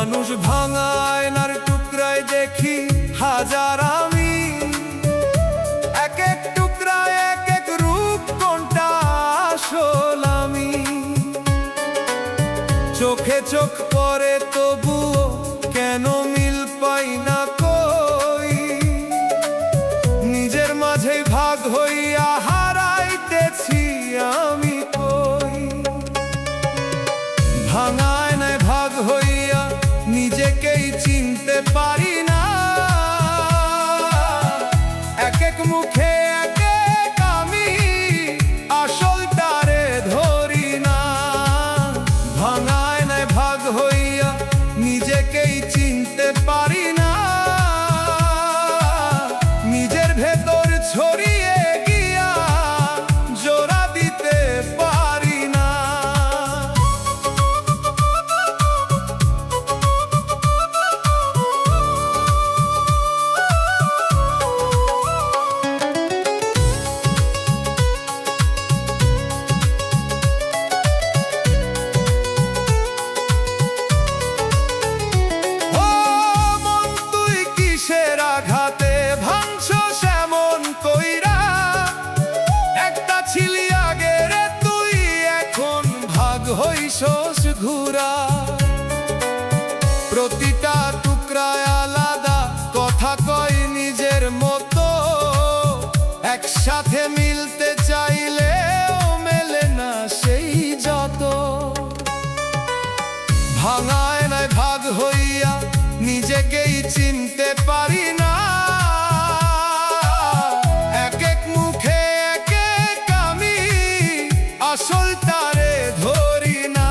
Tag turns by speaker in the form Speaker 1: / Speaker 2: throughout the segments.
Speaker 1: মানুষ ভাঙা আয়নার টুকরায় দেখি হাজার আমি, এক এক টুকরায় এক এক রূপ, কোনটা আসল আমি। চোখে চোখ পড়ে তবুও কেন মিল পাই না কই, নিজের মাঝে ভাগ হইয়া হারাইতেছি আমি কই। ভাঙা আয়নায় ভাগ হইয়া নিজেকেই চিনতে পারি না, এক এক মুখে এক এক আমি, আসলটারে ধরি না। ভাঙা আয়নায় ভাগ হইয়া নিজেকেই চিনতে পারি না, নিজের ভেতর ছড়িয়ে গিয়া জোড়া দিতে পারি না। ও মন, তুই কিসের আঘাতে ভাঙছস এমন কইরা? একটা ছিলি আগে রে তুই, এখন ভাগ হইছস ঘুরা। প্রতিটা টুকরায় আলাদা কথা কয় নিজের মতো, একসাথে মিলতে চাইলেও মেলে না সেই যত। ভাঙা আয়নায় ভাগ হইয়া নিজেকেই চিনতে পারি না, এক এক মুখে এক এক আমি, আসলটারে ধরি না।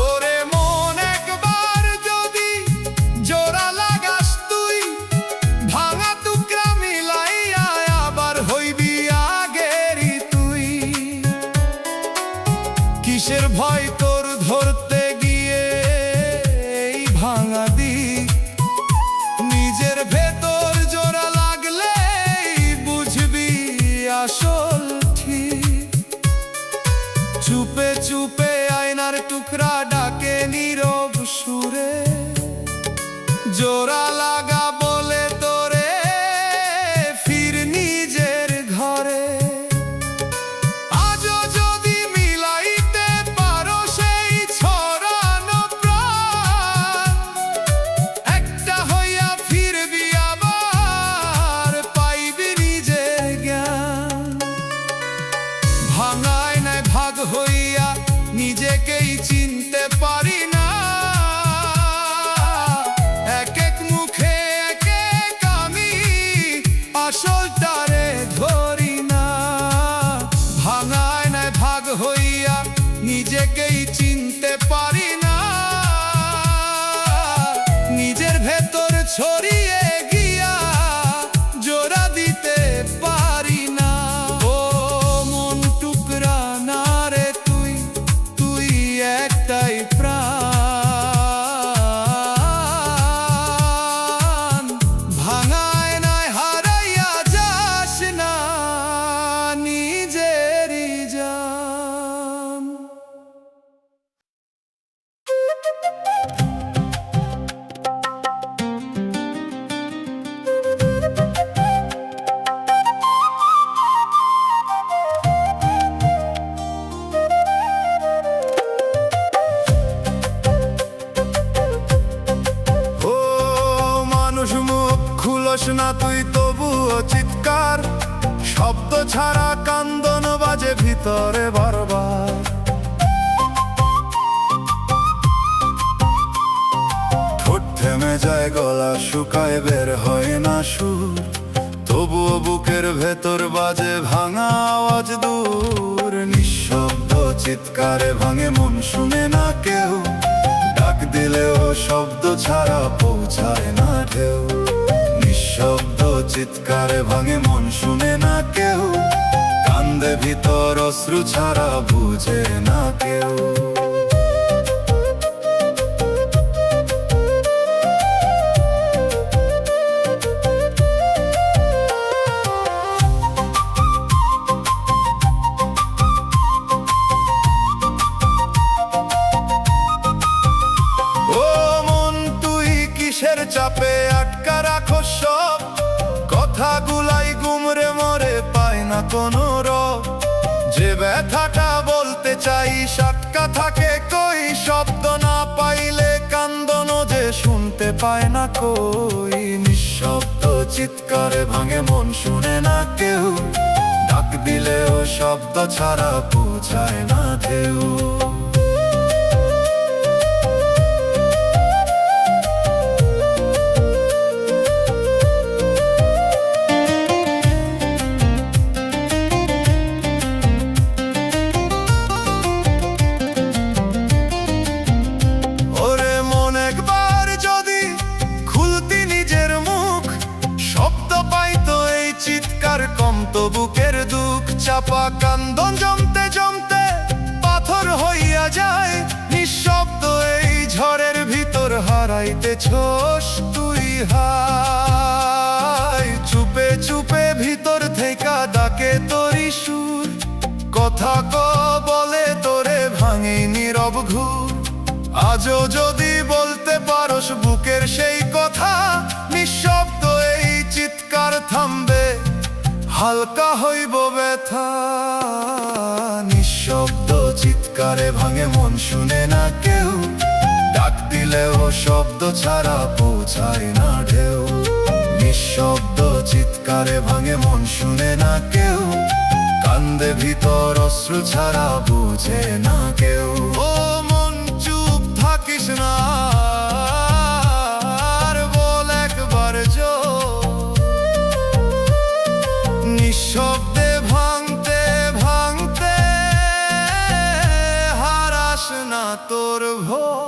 Speaker 1: ওরে মন, একবার যদি জোড়া লাগাস তুই, ভাঙা টুকরা মিলাইয়া আবার হইবি আগেরই তুই। কিসের ভয় তোর ধরতে গিয়ে এই ভাঙা দিক, নিজের ভেতর জোড়া লাগলেই বুঝবি আসল ঠিক। চুপে চুপে আয়নার টুকরা ডাকে নীরব সুরে, জোড়া লাগা বলে তোরে ফির নিজের ঘরে। আজও যদি মিলাইতে পারো সেই ছড়ানো প্রাণ, একটা হইয়া ফিরবি আবার, পাইবি নিজের জ্ঞান। ভাঙা আয়নায় ভাগ হইয়া নিজেকেই চিনতে পারি না, এক এক মুখে এক এক আমি, আসলটারে ধরি না। ভাঙা আয়নায় ভাগ হইয়া নিজেকেই চিনতে পারি না, নিজের ভেতর ছড়িয়ে গিয়া জোড়া দিতে পারি না। ও মন টুকরা না রে তুই, তুই একটাই প্রাণ। ভাঙা আয়নায় হারাইয়া যাস না নিজেরই জান। ও মানুষ, মুখ খুলস না তুই তবুও চিৎকার, শব্দ ছাড়া কান্দন বাজে ভিতরে বারবার। ঠোঁট থেমে যায়, গলা শুকায়, বের হয় না সুর, তবুও বুকের ভেতর বাজে ভাঙা আওয়াজ দূর। নিঃশব্দ চিৎকারে ভাঙে মন, শুনে না কেউ, ডাক দিলেও শব্দ ছাড়া পৌঁছায় না ঢেউ। নিঃশব্দ চিৎকারে ভাঙে মন, শুনে না কেউ, কান্দে ভিতর অশ্রু ছাড়া বুঝে না কেউ। কোনো রব। যে ব্যথাটা বলতে চাই সাটকা থাকে কই, শব্দ না পাইলে কান্দনো যে শুনতে পায় না কই। নিঃশব্দ চিৎকারে ভাঙে মন, শুনে না কেউ, ডাক দিলেও শব্দ ছাড়া বোঝায় না ঢেউ। কমতো বুকের দুঃখ, চাপা কান্দন জমতে জমতে পাথর হইয়া যায়। নিঃশব্দ এই ঝড়ের ভিতর হারাইতেছস তুই হায়। চুপে চুপে ভিতর থেকে ডাকে তোরি সুর, কথা বলে তোরে ভাঙে নীরব ঘুর। আজও যদি বলতে পারস বুকের সেই কথা, নিঃশব্দ এই চিৎকার থামবে, হালকা হইব ব্যথা। নিঃশব্দ চিৎকারে ভাঙে মন, শুনে না কেউ, ডাক দিলেও শব্দ ছাড়া পৌঁছায় না ঢেউ। নিঃশব্দ চিৎকারে ভাঙে মন, শুনে না কেউ, কান্দে ভিতর অশ্রু ছাড়া বুঝে না কেউ। ও মন চুপ থাকিস না, নিঃশব্দে ভাঙতে ভাঙতে হারাস না তোর ভোর।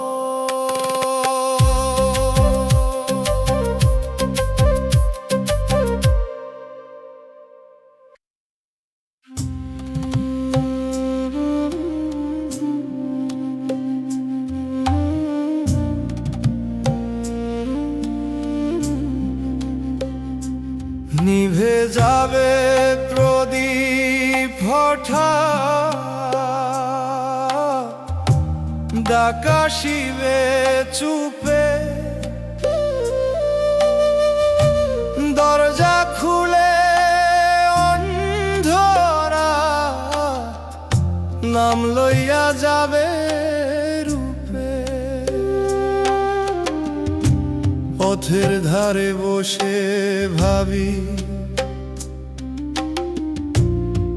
Speaker 1: নিভে যাবে প্রদীপ হঠাৎ, ডাকা শিবে চুপে, দরজা খুলে অন্ধরা নাম লইয়া যাবে রূপে। পথের ধারে বসে ভাবি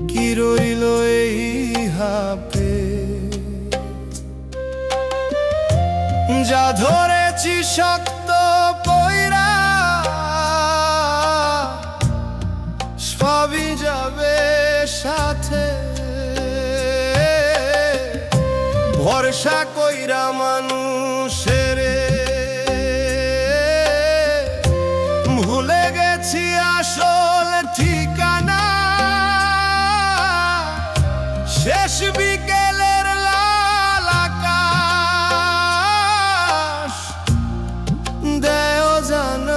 Speaker 1: কি রইল এই হাপে, যা ধরেছি শক্ত কইরা সবই যাবে সাথে। ভরসা কইরা মানুষের ভুলে গেছি আসল ঠিকানা। শেষ বিকেলের লাল আকাশ দেও জান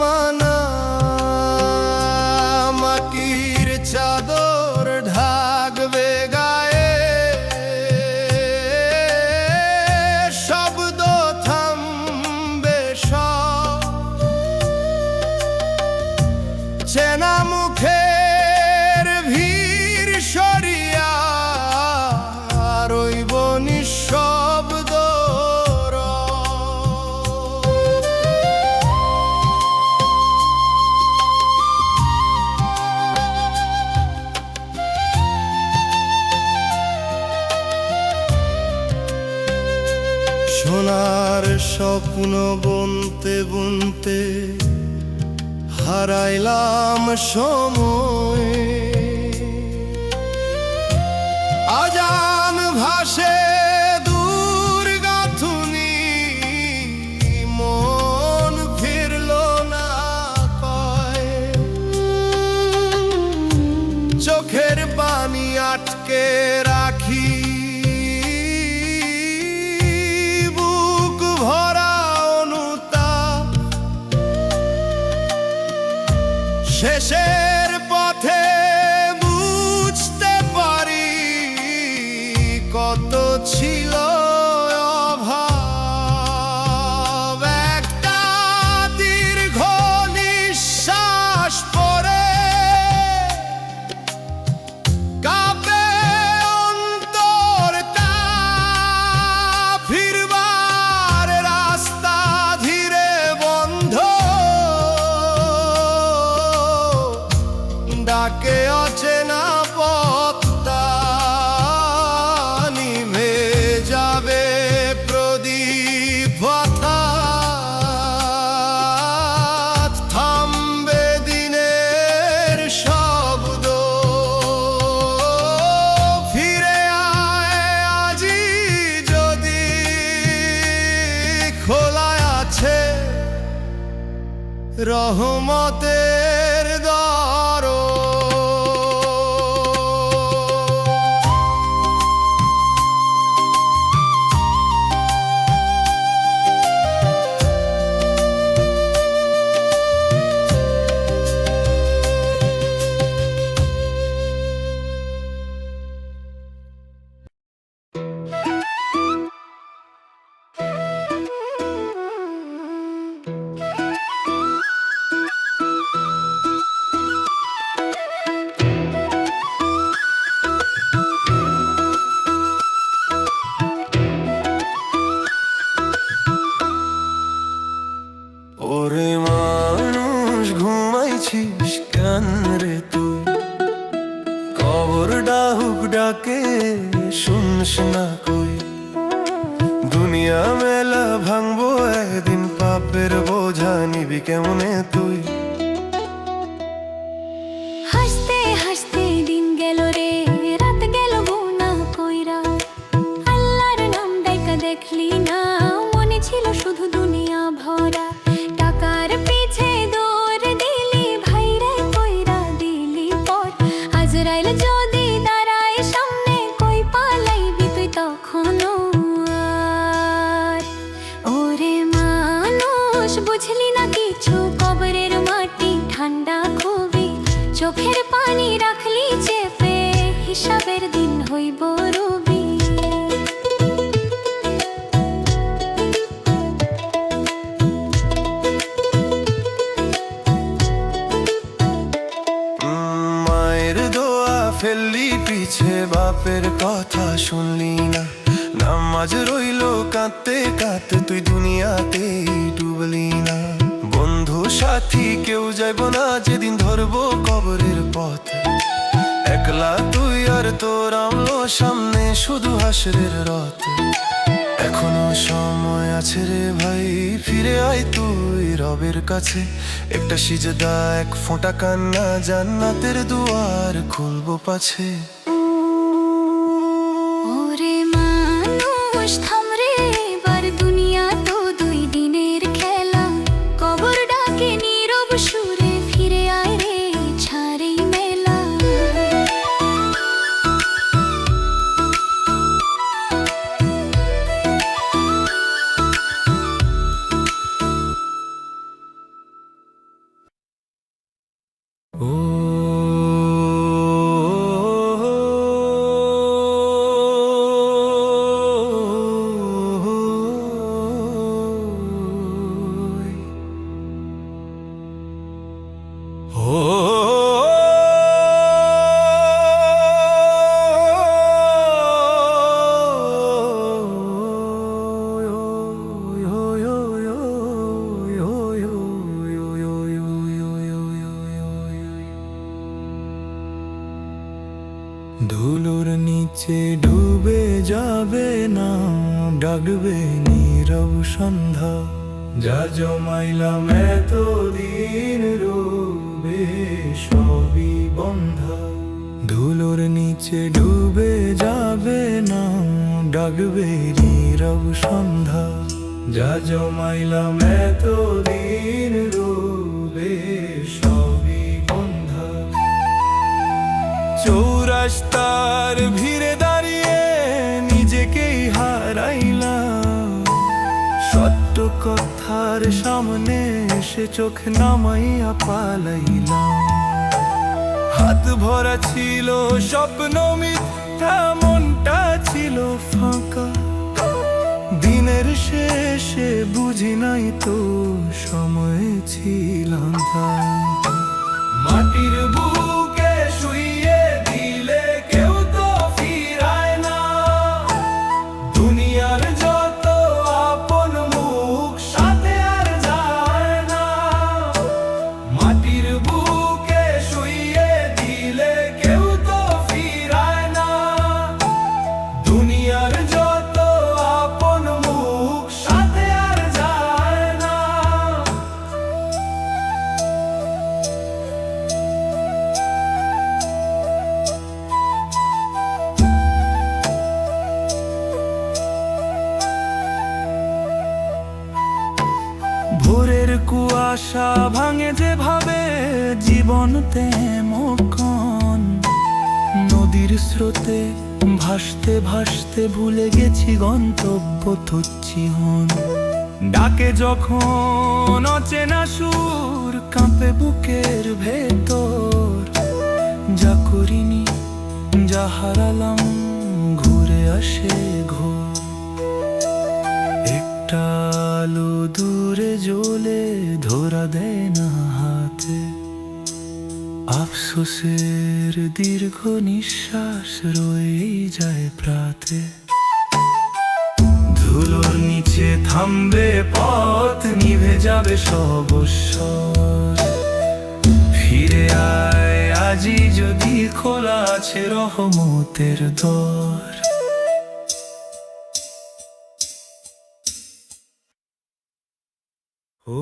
Speaker 1: মানা, মাটির চাদর ঢাকবে গায়ে, শব্দ থামবে সব, চেনা মুখের ভিড় সরিয়া রইব নিঃশব্দ। সোনার স্বপ্ন বুনতে বুনতে হারাইলাম সময়, আজান ভাসে দূর গাথুনি, মন ফিরল না কয়। চোখের পানি আটকে রাখি, বুক ভরা অনুতাপ, শেষের পথে বুঝতে পারি কত ছিল অভাব। একটা দীর্ঘ নিঃশ্বাস পরে ডাকে অচেনা পথটা, নিভে যাবে প্রদীপ হঠাৎ, থামবে দিনের শব্দ। ফিরে আয় আজি যদি খোলায় আছে রহমতের দরজা। ওরে মানুষ ঘুমাইছিস কেন রে তুই? কবর ডাহুক ডাকে শুনস না কই? দুনিয়া মেলা ভাঙবো একদিন, পাপের বোঝা নিবি কেমনে তুই?
Speaker 2: হাসতে হাসতে দিন গেল রে, রাত গেল গুনা কইরা। আল্লাহর নাম ডাইকা দেখলি না, মনে ছিল শুধু দুনিয়া ভরা। টাকার পিছে দৌড় দিলি, ভাইরে কইরা দিলি পর। আজরাইল যদি দাঁড়ায় সামনে, কই পালাইবি তুই তখনও আর? ওরে মানুষ বুঝলি না কিছু, কবরের মাটি ঠান্ডা খুবই। চোখের পানি রাখলি চেপে, হিসাবের দিন হইব রবি।
Speaker 1: মায়ের দোয়া ফেললি পিছে, বাপের কথা শুনলি না। নামাজ রইল কাঁদতে কাঁদতে, তুই দুনিয়াতেই ডুবলি না। বন্ধু সাথী কেউ যাইব না যেদিন ধরবো কবরের পথ। একলা তুই আর তোর আমলো সামনে, শুধু হাসরের রথ। এখনো সময় আছে রে ভাই, ফিরে আয় তুই রবের কাছে। একটা সিজদা, এক ফোঁটা কান্না, জান্নাতের দুয়ার খুলবো পাছে।
Speaker 2: ওরে মানুষ থামরে, এবার দুনিয়া তো দুই দিনের খেলা। কবর ডাকে নীরব সুরে, ফিরে আয় রে ছাড়েই মেলা।
Speaker 1: ধুলোর নিচে ডুবে যাবে না, ডাকবে নীরব সন্ধ্যা। যা জমাইলাম এতদিন রবে সবই বন্ধা। ধুলোর নিচে ডুবে যাবে না, ডাকবে নীরব সন্ধ্যা। যা জমাইলাম এতদিন রবে সবই বন্ধা। চৌরাস্তার ভিড়ে দাঁড়িয়ে নিজেকেই হারাইলাম, সত্য কথার সামনে এসে চোখ নামাইয়া পালাইলাম। হাত ভরা ছিল স্বপ্ন মিথ্যা, মনটা ছিল ফাঁকা। দিনের শেষে বুঝি নাই তো সময় ছিলাম মাটির বুকে শুইয়ে দিলে কেউ তো ফিরায় না। দুনিয়ার যত আপন মুখ সাথে আর যায় না। মাটির বুকে শুইয়ে দিলে
Speaker 3: আশা ভাঙে যেভাবে জীবন তেমন নদীর স্রোতে ভাসতে ভাসতে ভুলে গেছি গন্তব্য তুচ্ছি হন। ডাকে যখন অচেনা সুর কাঁপে বুকের ভেতর, যা করিনি যা হারালাম ঘুরে আসে ঘোর। একটা আলো দূরে জ্বলে ধরা দেয় না হাতে, আফসোসের দীর্ঘ নিঃশ্বাস রয়েই যায় প্রাতে। ধুলোর নিচে থামবে পথ, নিভে যাবে সব স্বর। ফিরে আয় আজি যদি খোলা আছে রহমতের দর। ও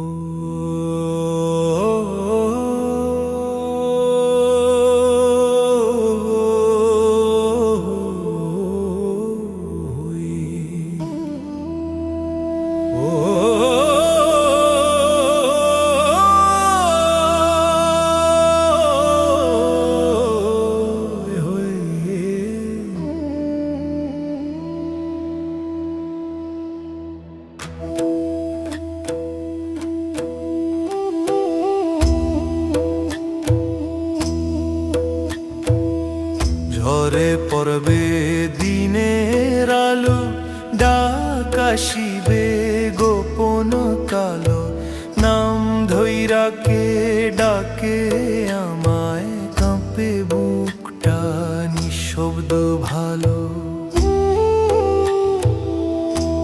Speaker 3: ঝরে পড়বে দিনের আলো, ডাক আসিবে গোপন কালো। নাম ধইরা কে ডাকে আমায়, কাঁপে বুকটা নিঃশব্দ ভালো।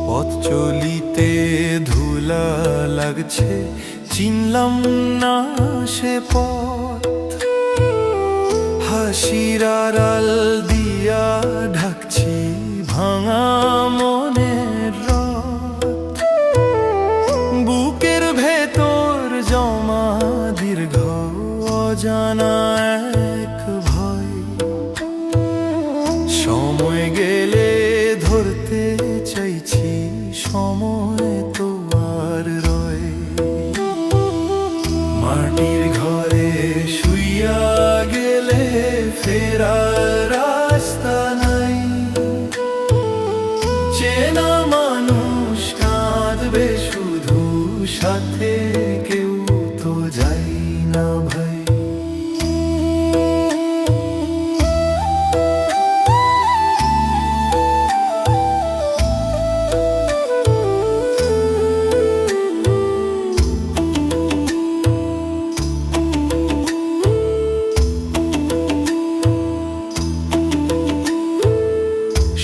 Speaker 3: পথ চলিতে ধুলা লাগছে, চিনলাম না সে পথ। হাসির আড়াল দিয়া ঢাকছি ভাঙা মনের রথ। বুকের ভেতর জমা দীর্ঘ অজানা এক ভয়। সময় গেলে ধরতে চাইছি, সময় তো আর রয়। মাটির ঘরে শুইয়া গেলে ফেরার রাস্তা নাই। চেনা মানুষ কাঁদবে শুধু, সাথে কেউ তো যাই না ভাই।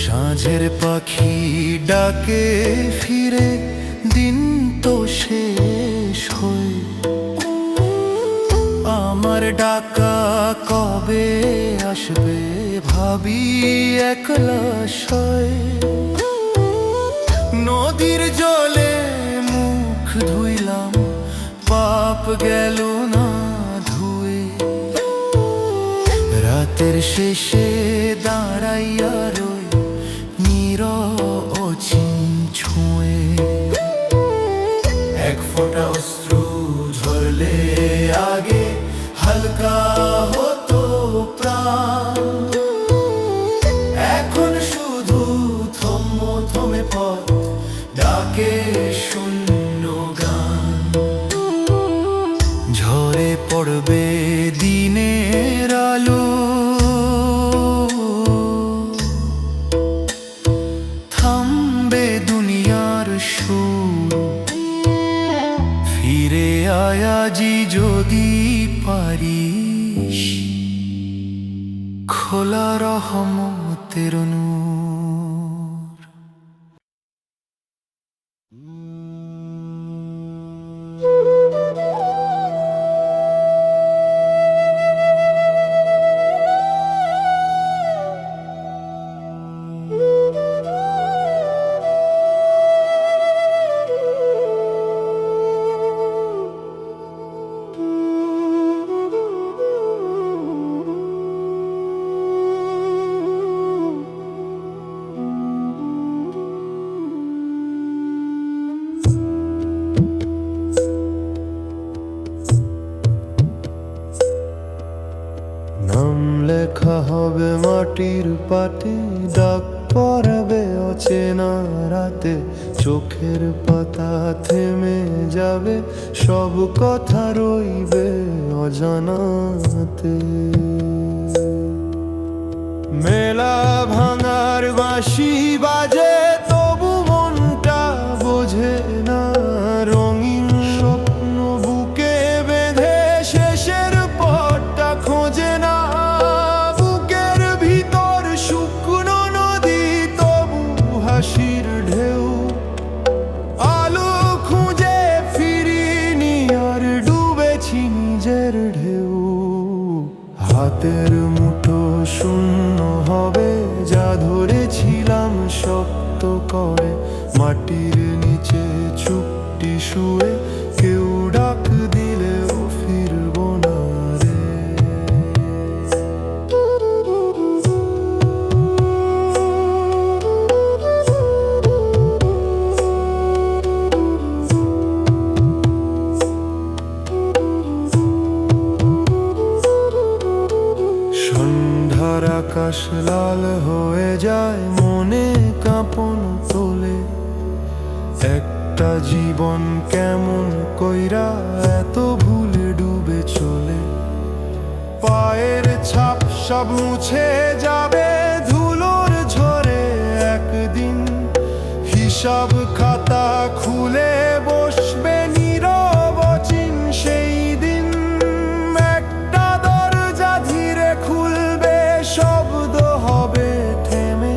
Speaker 3: সাঁঝের পাখি ডাকে ফিরে, দিন তো শেষ হয়ে। আমার ডাকা কবে আসবে ভাবি একলা শয়ে। নদীর জলে মুখ ধুইলাম, পাপ গেল না ধুয়ে। রাতের শেষে দাঁড়াইয়া রই অচিন ছুঁয়ে। এক ফোঁটা অশ্রু ঝরলে আগে হালকা হতো প্রাণ। এখন শুধু থমে পথ, ডাকে শূন্য গান। ঝরে পড়বে দিনের আলো, থামবে দুনিয়ার সুর। ফিরে আয় আজি যদি পারিস, খোলা রহমতের নূর। লেখা হবে মাটির পাটে, ডাক পড়াবে অচেনা রাতে, চোখের পাতা থেমে যাবে, সব কথা রইবে অজানাতে। মেলা ভাঙার বাঁশি বাজে, তবু মনটা বোঝে না, রঙিন স্বপ্ন বুকে বেঁধে শেষের পথটা খোঁজে না। বুকের ভিতর শুকনো নদী, তবু হাসির ঢেউ, আলো খুঁজে ফিরিনি আর ডুবেছি নিজের ঢেউ। হাতের মুঠো শূন্য হবে, যা ধরেছিলাম শক্ত করে, মাটির নিচে চুপটি শুয়ে, কেউ ডাক দিলেও ফিরব না রে। সন্ধ্যার আকাশ লাল হয়ে যায়, মনে কাঁপন তোলে, একটা জীবন কেমন কইরা এত ভুলে ডুবে চলে। পায়ের ছাপ সব মুছে যাবে ধুলোর ঝরে একদিন, হিসাব খাতা খুলে বসবে নীরব অচিন সেই দিন। একটা দরজা ধীরে খুলবে, শব্দ হবে থেমে,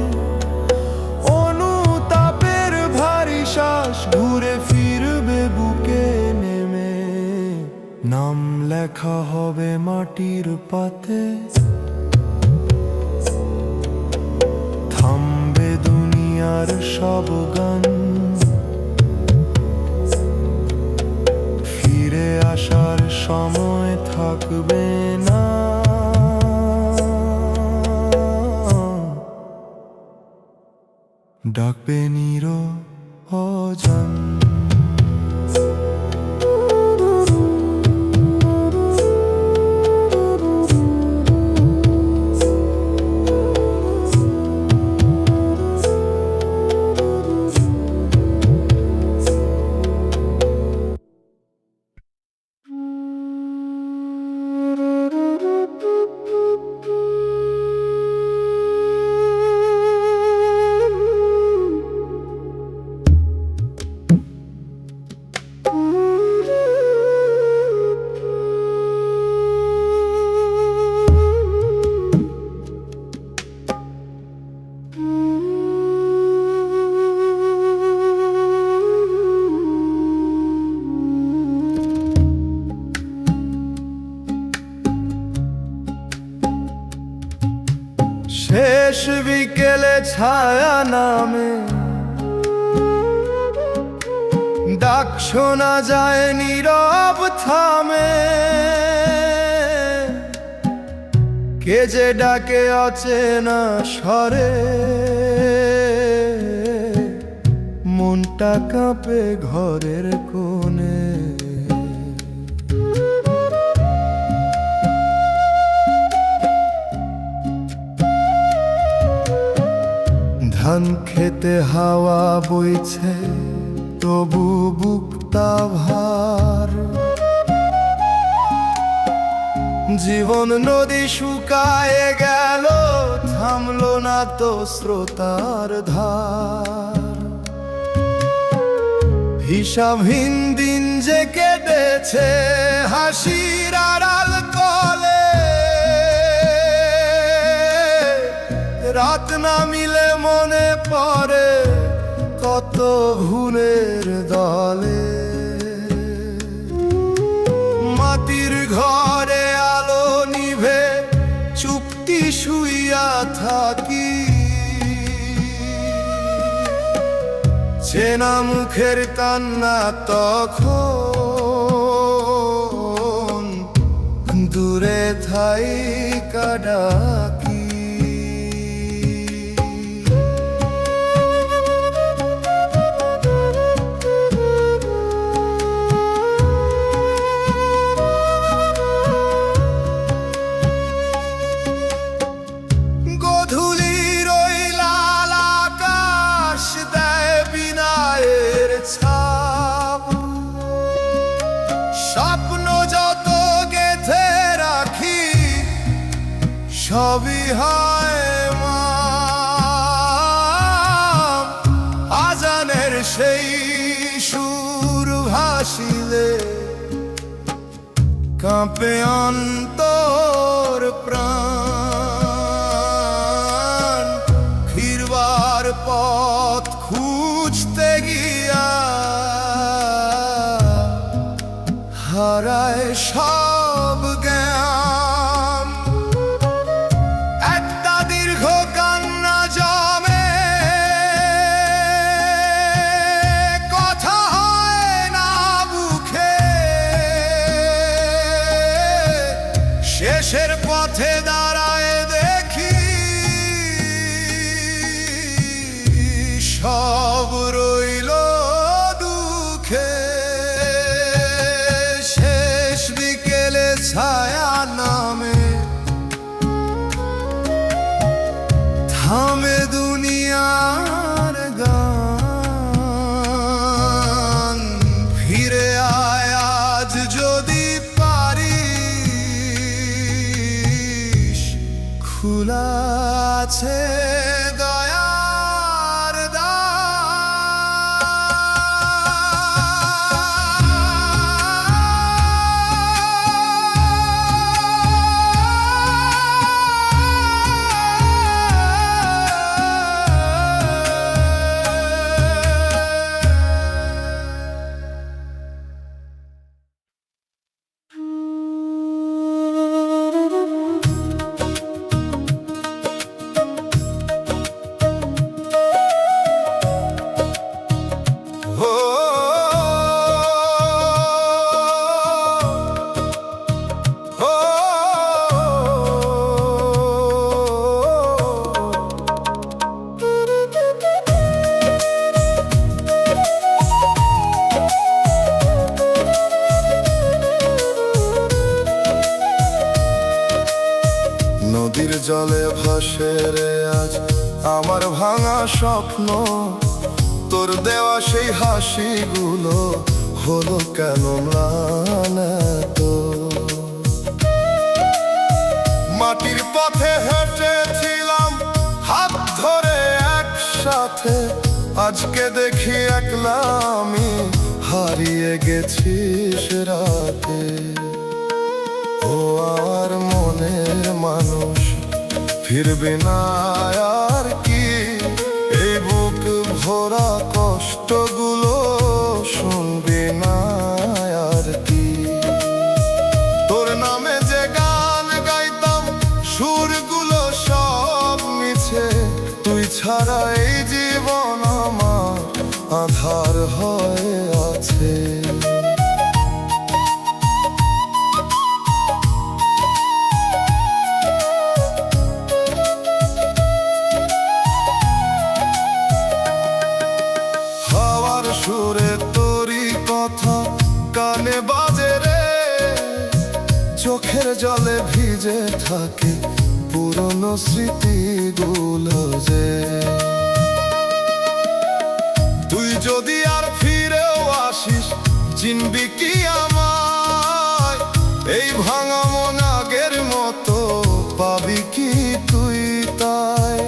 Speaker 3: অনুতাপের ভারী শ্বাস ঘুরে ফিরবে বুকে নেমে। নাম লেখা হবে মাটির পাতে, থামবে দুনিয়ার সব গান, ফিরে আসার সময় থাকবে না। ডাকবে অজান। শেষ বিকেলে ছায়া নামে, ডাক শোনা যায় নীরব থামে, কে যে ডাকে অচেনা স্বরে, মনটা কাঁপে ঘরের কোণে। ধান খেতে হাওয়া বইছে, তবু বুকটা ভার, জীবন নদী শুকায়ে গেল, থামলো না তো স্রোতার ধার। হিসাবহীন দিন যে কেটেছে হাসির আড়াল কলে, রাত না মিলে মনে পড়ে কত ভুলের দলে। মাটির ঘরে আলো নিভে চুপটি শুইয়া থাকি, চেনা মুখের কান্না তখন দূরে থাইকা ডাকি।
Speaker 1: সবই হয় মাপ। আজানের সেই সুর ভাসিলে কাঁপে অন্তর প্রাণ। ফিরবার পথ খুঁজতে গিয়া হারায় সব জ্ঞান। একটা দীর্ঘ কান্না জমে, কথা হয় না বুকে। শেষের পথে দাঁড়ায় দেখি সব রইল দুঃখে। শেষ বিকেলে ছায়া নামে, থামে দুনিয়ার গান। ফিরে আয় আজ যদি পারিস, খোলা আছে দয়ার নদীর জলে ভাসে রে আজ আমার ভাঙা স্বপ্ন। তোর দেওয়া সেই হাসিগুলো হলো কেন ম্লান এত? মাটির পথে হেঁটেছিলাম হাত ধরে একসাথে, আজকে দেখি একলা আমি হারিয়ে গেছিস রাতে। ও আর মনের মানুষ ফিরবে না আর কি? এই বুক ভরা কষ্টগুলো শুনবি না আর কি? তোর নামে যে গান গাইতাম সুরগুলো সব মিছে। তুই ছাড়া এই জীবন আমার আধার হয়ে আছে। সুরে তোরই কথা কানে বাজে রে, চোখের জলে ভিজে থাকে পুরনো স্মৃতিগুলো যে। তুই যদি আর ফিরেও আসিস, চিনবি কি আমায়? এই ভাঙা মন আগের মতো পাবি কি তুই তাই?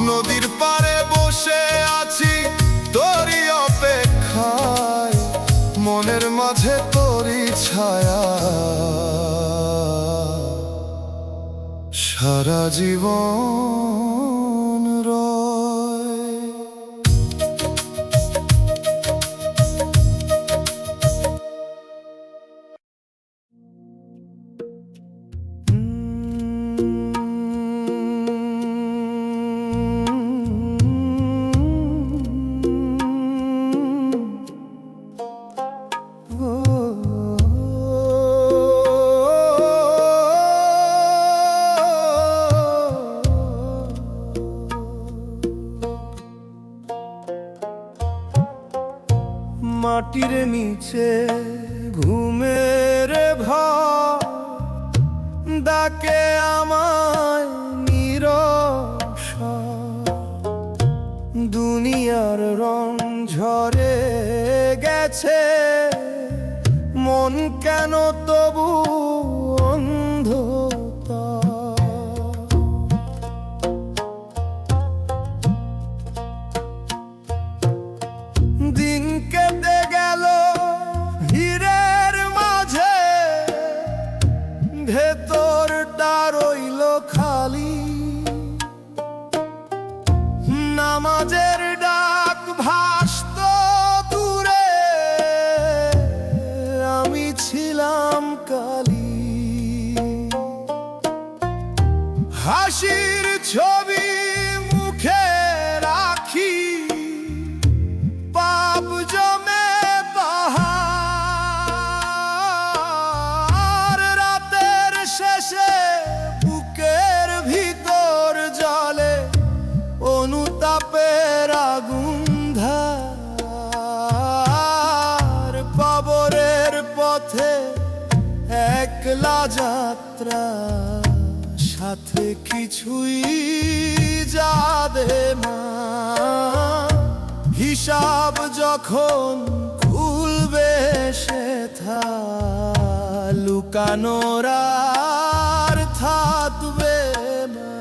Speaker 1: নদীর পাড়ে বসে আছি তোরই অপেক্ষায়, মনের মাঝে তোরই ছায়া সারা জীবন রয়।
Speaker 3: মাটির নিচে ঘুমের ভার ডাকে আমায় নিরসা। দুনিয়ার রং ঝরে গেছে, মন কেন তবু অন্ধতা। দিন কেটে গেল হীরের মাঝে, ভেতরটা রইল খালি। নামাজের ডাক ভাসতো দূরে, আমি ছিলাম কালি। হাসির ছবি মুখে রাখি, পাপ জমে পাহাড়। রাতের শেষে বুকের ভিতর জলে অনুতাপের আগুন ধার। কবরের পথে একলা যাত্রা, সাথে কিছুই যাবে না। হিসাব যখন খুলবে সেথা, লুকানোর আর থাকবে না।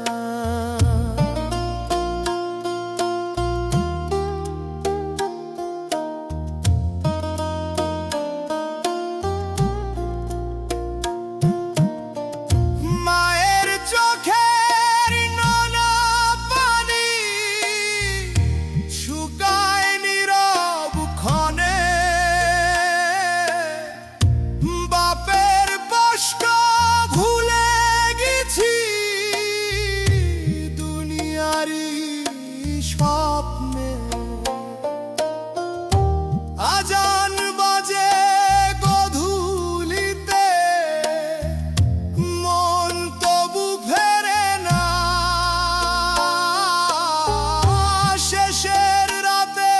Speaker 3: মায়ের চোখের নোনা পানি শুকায় নীরব ক্ষণে, বাপের কষ্ট ভুলে গেছি দুনিয়ারি স্বপ্নে। আজান বাজে গধূলিতে, মন তবু ফেরে না। শেষের রাতে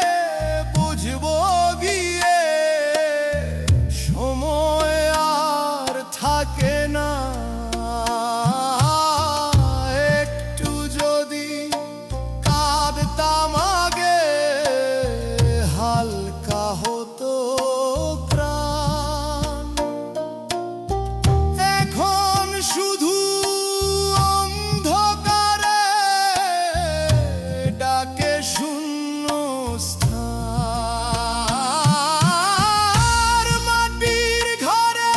Speaker 3: বুঝবো গিয়ে, সময় আর থাকে না। একটু যদি কাঁদতাম আগে, হালকা হতো প্রাণ। এখন শুধু অন্ধকারে ডাকে শূন্য স্থান। মাটির ঘরে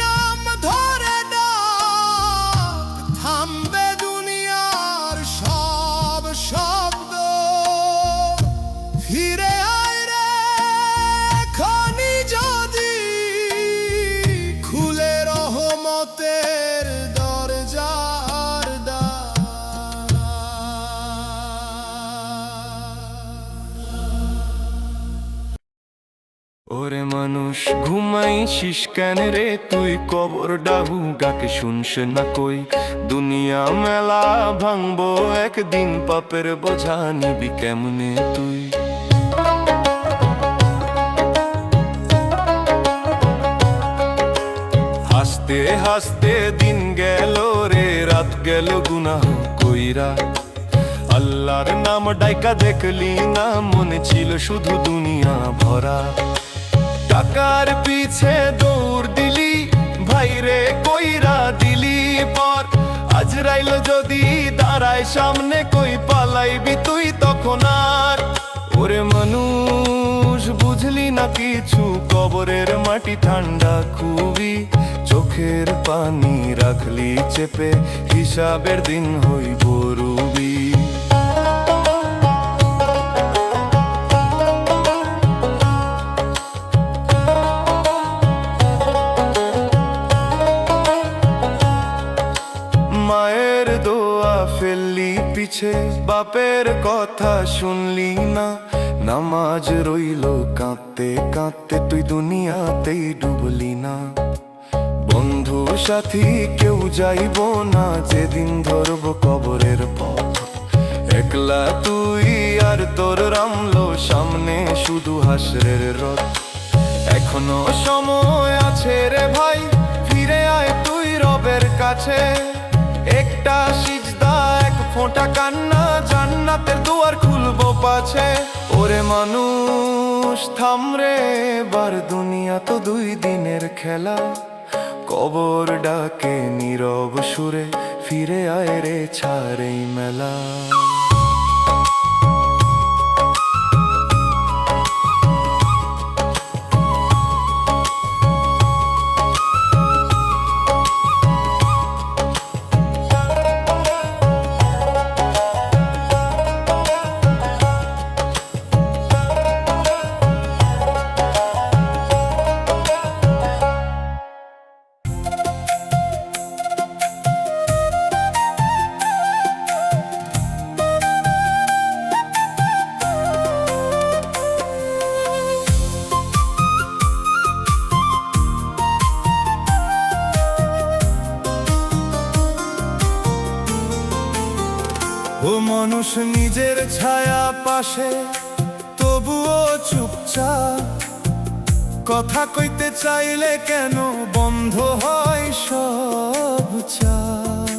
Speaker 3: নাম ধরে ডাক, থামবে দুনিয়ার সব শব্দ। ফিরে আয় রে খনি যদি, খুলে রহমতের দরজার দ্বার। ওরে মানুষ ঘুমাইছিস কেন রে তুই, কবর ডাহু ডাকে শুনস না কই। দুনিয়া মেলা ভাঙবো একদিন, পাপের বোঝা নিবি কেমনে তুই। হাসতে হাসতে দিন গেল রে, রাত গেল গুনাহ কইরা। আল্লাহর নাম ডাইকা দেখলি না, মনে ছিল শুধু দুনিয়া ভরা। টাকার পিছে দৌড় দিলি, ভাইরে কইরা দিলি পর। আজরাইল যদি দাঁড়ায় সামনে, কই পালাইবি তুই তখন আর। ওরে মানুষ বুঝলি না কিছু, কবরের মাটি ঠান্ডা খুবই। চোখের পানি রাখলি চেপে, হিসাবের দিন হইব রুবি। মায়ের দোয়া ফেললি পিছে, বাপের কথা শুনলি না। নামাজ রইল কাঁদতে কাঁদতে, তুই দুনিয়াতেই ডুবলি না। বন্ধু সাথী কেউ যাইব না, যেদিন ধরব কবরের পথ। একলা তুই আর তোর রামলো, সামনে শুধু হাসরের রথ। এখনো সময় আছে রে ভাই, ফিরে আয় তুই রবের কাছে। একটা সিজদা এক ফোঁটা কান্না, জান্নাতের দুয়ার খুলবো পাছে। ওরে মানুষ থামরে বার, দুনিয়া তো দুই দিনের খেলা। কবর ডাকে নীরব সুরে, ফিরে আয় রে ছাড় এই মেলা।
Speaker 1: ও মানুষ নিজের ছায়া পাশে, তবুও চুপচাপ। কথা কইতে চাইলে কেন বন্ধ হয় সব চাপ।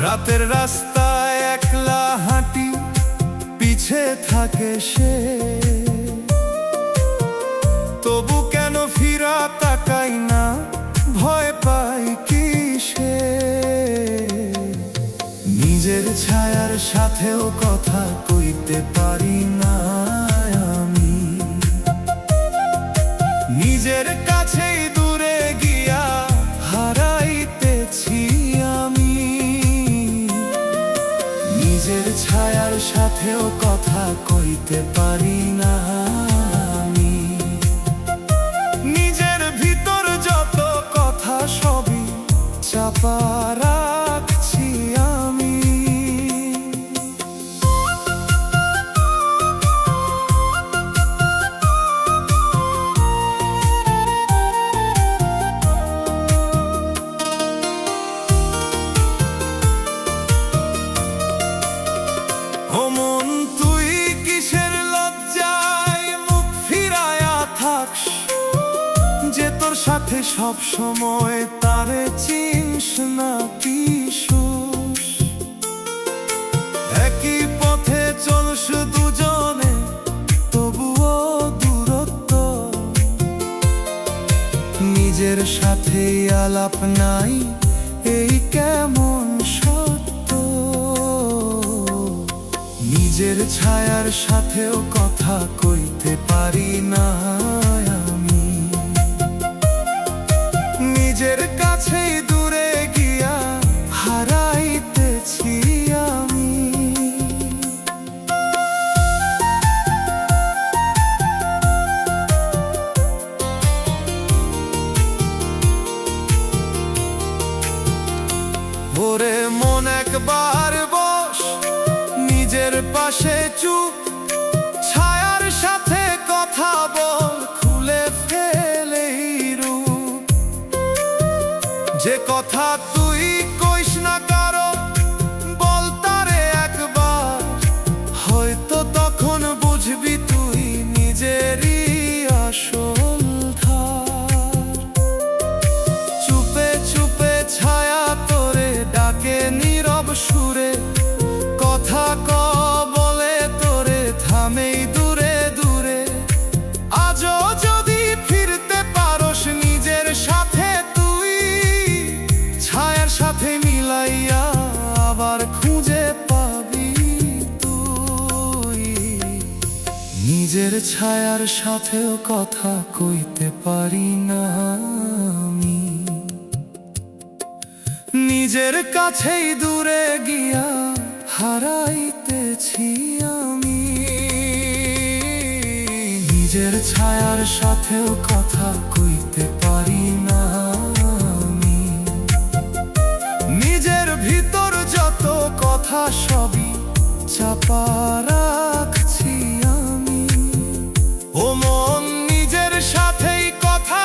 Speaker 1: রাতের রাস্তায় একলা হাঁটি, পিছে থাকে সে, তবু কেন ফিরা তাকাই না, ভয় পাই কিসে। নিজের ছায়ার সাথেও কথা কইতে পারি না আমি, নিজের কাছেই দূরে গিয়া হারাইতেছি আমি। নিজের ছায়ার সাথেও কথা কইতে পারি না আমি, নিজের ভিতর যত কথা সবই চাপা রাখছি আমি। ও মন তুই কিসের লজ্জায় মুখ ফিরায়া থাকস, যে তোর সাথে সব সময় তারে চিনস না কিশুস। একই পথে চলস দুজনে, তবুও দূরত্ব। নিজের সাথে আলাপ নাই, এই কেমন সত্য। নিজের ছায়ার সাথেও কথা কইতে পারি না আমি, নিজের কাছেই দূরে গিয়া হারাইতেছি আমি। ওরে মন একবার বস, নিজের পাশে চুপ। ছায়ার সাথে কথা বল, খুলে ফেলেই রূপ। যে কথা তুই কইস না কারো, বল তারে একবার। হয়তো তখন বুঝবি তুই নিজেরই আসল ধার। চুপে চুপে ছায়া তোরে ডাকে নীরব সুরে, কথা বলে তোরে থামেই দূরে দূরে। আজও যদি ফিরতে পারস নিজের সাথে তুই, ছায়ার সাথে মিলাইয়া আবার খুঁজে পাবি তুই। নিজের ছায়ার সাথেও কথা কইতে পারি না আমি, নিজের কাছেই দূরে গিয়া হারাইতেছি আমি। নিজের ছায়ার সাথেও কথা কইতে পারি না আমি, নিজের ভিতর যত কথা সবই চাপা রাখছি আমি। ও মন নিজের সাথেই কথা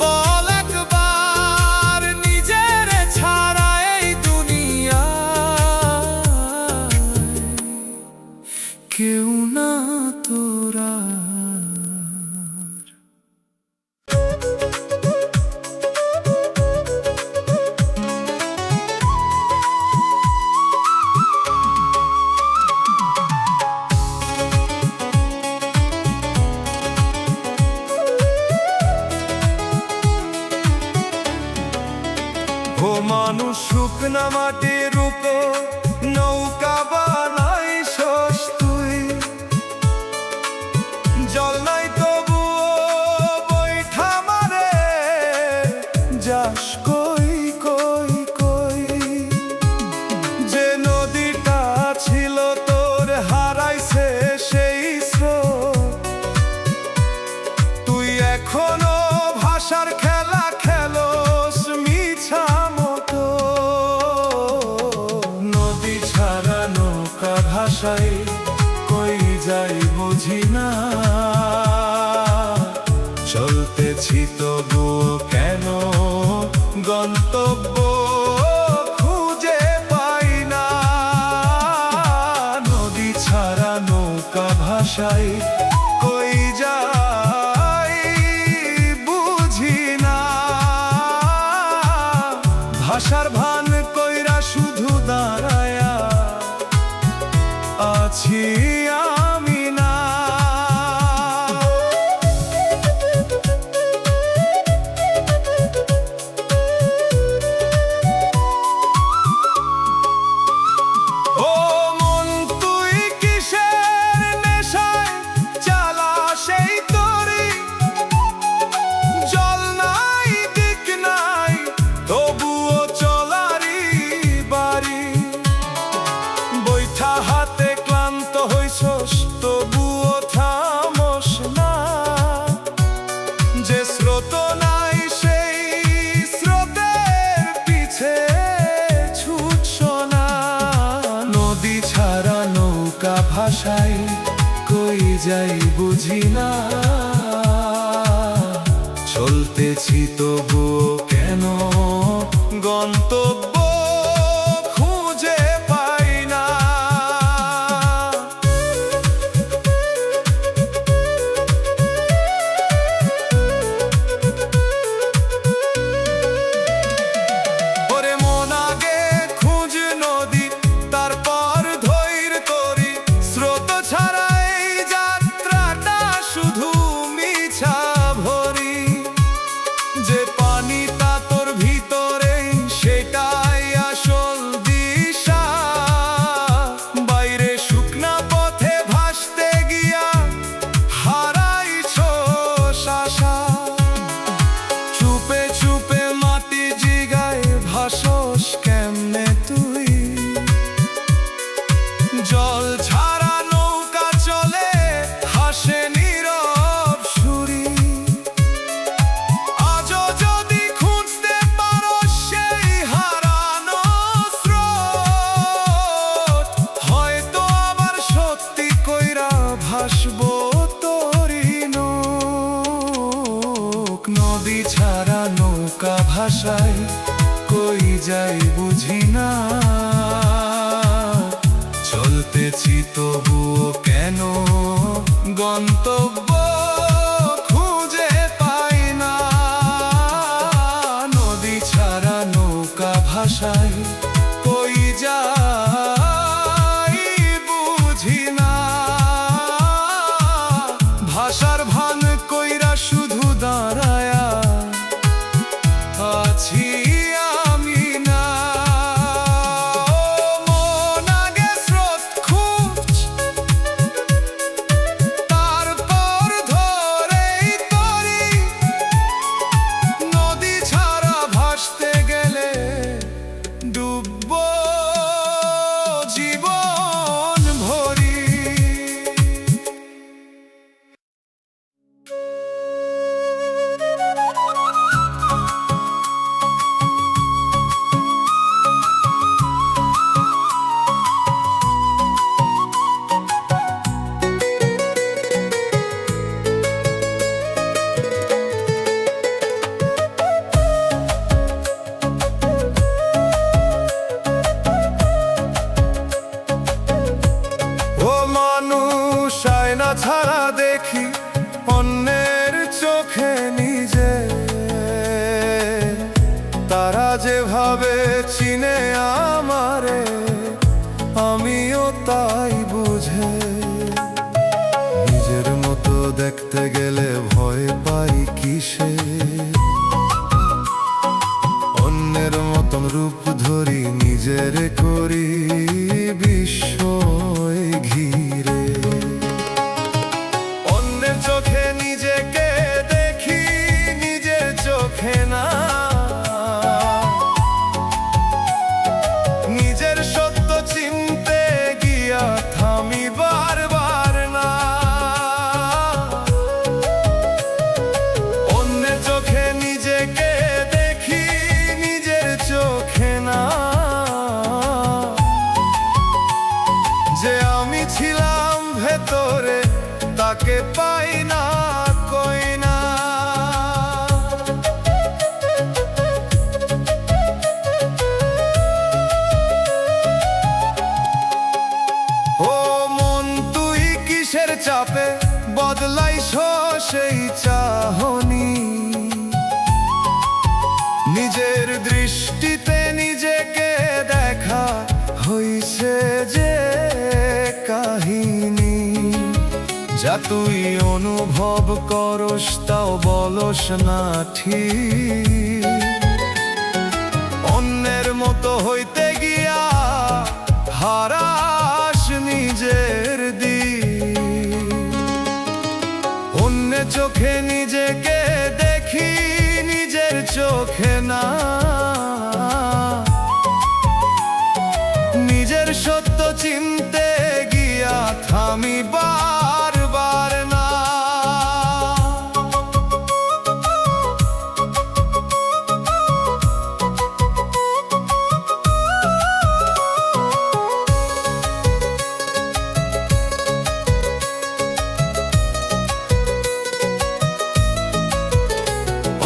Speaker 1: বল একবার, নিজের ছাড়া এই দুনিয়ায় কেউ না তোরা।
Speaker 3: ও মানুষ শুকনা মাটির উপর নৌকা বানাইছস তুই, জল নাই তবুও বৈঠা মারে যাস কই কই কই। যে নদীটা ছিল তোর হারাইছে সেই স্রোত, তুই এখনো ভাষার খেলা খেলোস মিছা মতো। নদী ছাড়া নৌকা ভাষায় কই যাই বুঝি না, চলতেছি তবুও কেন গন্তব্য খুঁজে পাই না। নদী ছাড়া নৌকা ভাষায় কই যাই বুঝি না, ভাষার ভান কইরা শুধু দাঁড়ায়া আছি আমি না। ও মন তুই কিসের নেশায় চালা সেই তরি, জল নাই দিক নাই তবুও চলারি বাড়ি। বৈঠা হাতে ক্লান্ত হইছস তবুও থামস না, যে স্রোত নাই সেই স্রোতের পিছে ছুটছ না। নদী ছাড়া নৌকা ভাষায় কই যাই বুঝি না, চলতেছি তবুও কেন গন্তব্য খুঁজে পাই না। ওরে মন আগে খুঁজ নদী, তারপর ধৈর্য করি, স্রোত ছাড়া এই যাত্রাটা শুধু মিছা ভরি। যে পানি তা তোর ভিতরে সেটাই আসল দিশা, বাইরে শুকনা পথে ভাসতে গিয়া হারাইছস আশা। চুপে চুপে মাটি জিগায় ভাসস কেমনে তুই, জল ছাড়া নৌকা চলে হাসে নীরব সুরি। আজও যদি খুঁজতে পারো সেই হারানো স্রোত, হয়তো আবার সত্যি কইরা ভাসবো তোরি নৌক। নদী ছাড়া নৌকা ভাষায় কই যাই বুঝি না, চলতেছি তবুও কেন গন্তব্য খুঁজে পাই না। নদী ছাড়া নৌকা ভাষায় কই যাই বুঝি না, ভাষার ভান কইরা শুধু দাঁড়ায়া আছি আমি না। মন আগে স্রোত খুঁজ, তারপর ধরেই তরি, নদী ছাড়া ভাসতে গেলে ডুববো জীবন ভরি। ও মানুষ আয়না ছাড়া দেখি অন্যের চোখে নিজে, তারা যেভাবে চিনে আমারে আমিও তাই বুঝে। নিজের মতো দেখতে গেলে ভয় পাই কিসে, অন্যের মতো
Speaker 1: চাহনি, নিজের দৃষ্টিতে নিজেকে দেখা হইছে যে কাহিনী, যা তুই অনুভব করস তাও বলস না ঠিক। অন্যের মতো হইতে গিয়া হারাস নিজের দিক। অন্যের চোখে নিজেকে দেখি, নিজের চোখে না। নিজের সত্য চিনতে গিয়া থামি বারবার না।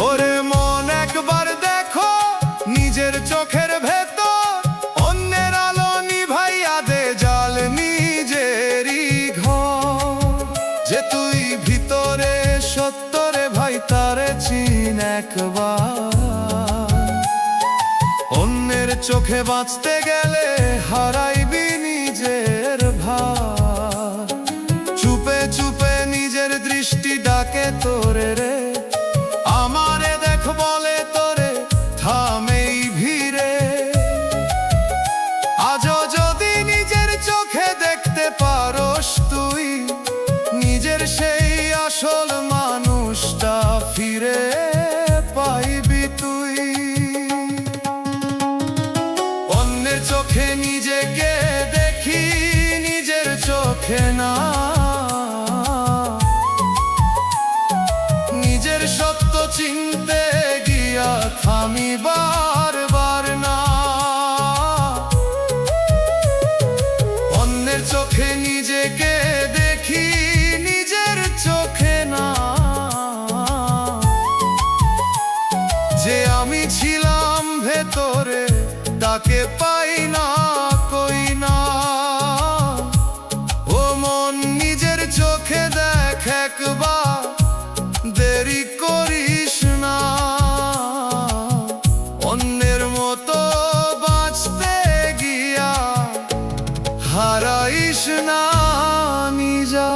Speaker 1: ওরে মন একবার দেখো নিজের চোখের ভেতর, অন্যের আলো নিভাইয়া দে জাল নিজেরই ঘর। যে তুই ভিতরে সত্যরে ভাই তারে চিন একবার। অন্যের চোখে বাঁচতে গেলে হারাইবি নিজের ভার। চুপে চুপে নিজের দৃষ্টি ডাকে তোরে রে, আমারে দেখ বলে তোরে থামেই ভিড়ে। আজও যদি নিজের চোখে দেখতে পারস তুই, নিজের সেই আসল মানুষটা ফিরে পাইবি তুই। অন্যের চোখে নিজেকে দেখি, নিজের চোখে না। নিজের সত্য চিনতে গিয়া থামি বারবার না। অন্যের চোখে নিজেকে দেখি, নিজের চোখে না। যে আমি ছিলাম ভেতরে তাকে পাই না কই না। ও মন নিজের চোখে দেখ একবার, দেরি করিস না। অন্যের মতো বাঁচতে গিয়া হারাইস না নিজা।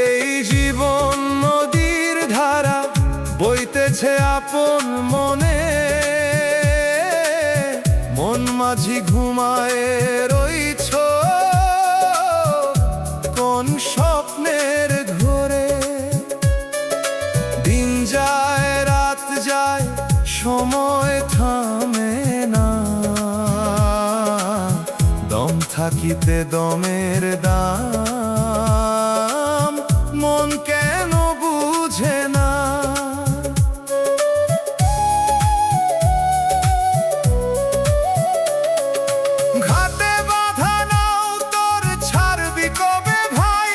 Speaker 1: এই জীবন নদীর ধারা বইতেছে আপন মনে। মন মাঝি ঘুমায় রইছ কোন স্বপ্নের ঘোরে। দিন যায় রাত যায় সময় থামে না, দম থাকিতে দমের দাম মন কেন বুঝে না। ঘাটে বাঁধা নাও তোর ছাড়বি কবে ভাই,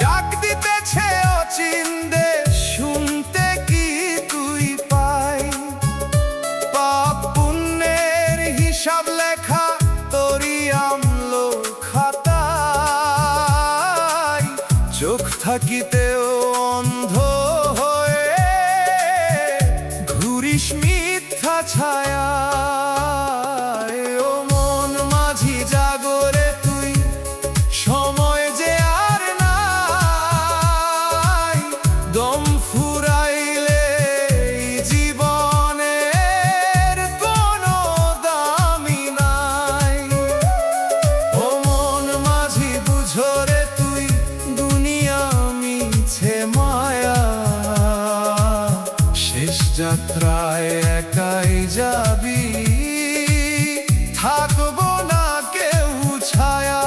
Speaker 1: ডাক দিতেছে অচিন্দে শুনতে কি তুই পাই। পাপ পুণ্যের হিসাব লেখা তোরই আমলো খাতায়। চোখ থাকিতেও অন্ধ হয়ে ঘুরিস মিথ্যা ছায়া। ও মন মাঝি জাগরে তুই, সময় যে আর নাই। দম ফুরাইলে জীবনের কোনো দামি নাই। ও মন মাঝি বুঝরে তুই, দুনিয়া মিছে মায়া। শেষ যাত্রায় একাই যাবি, থাকবো না কেউ ছায়া।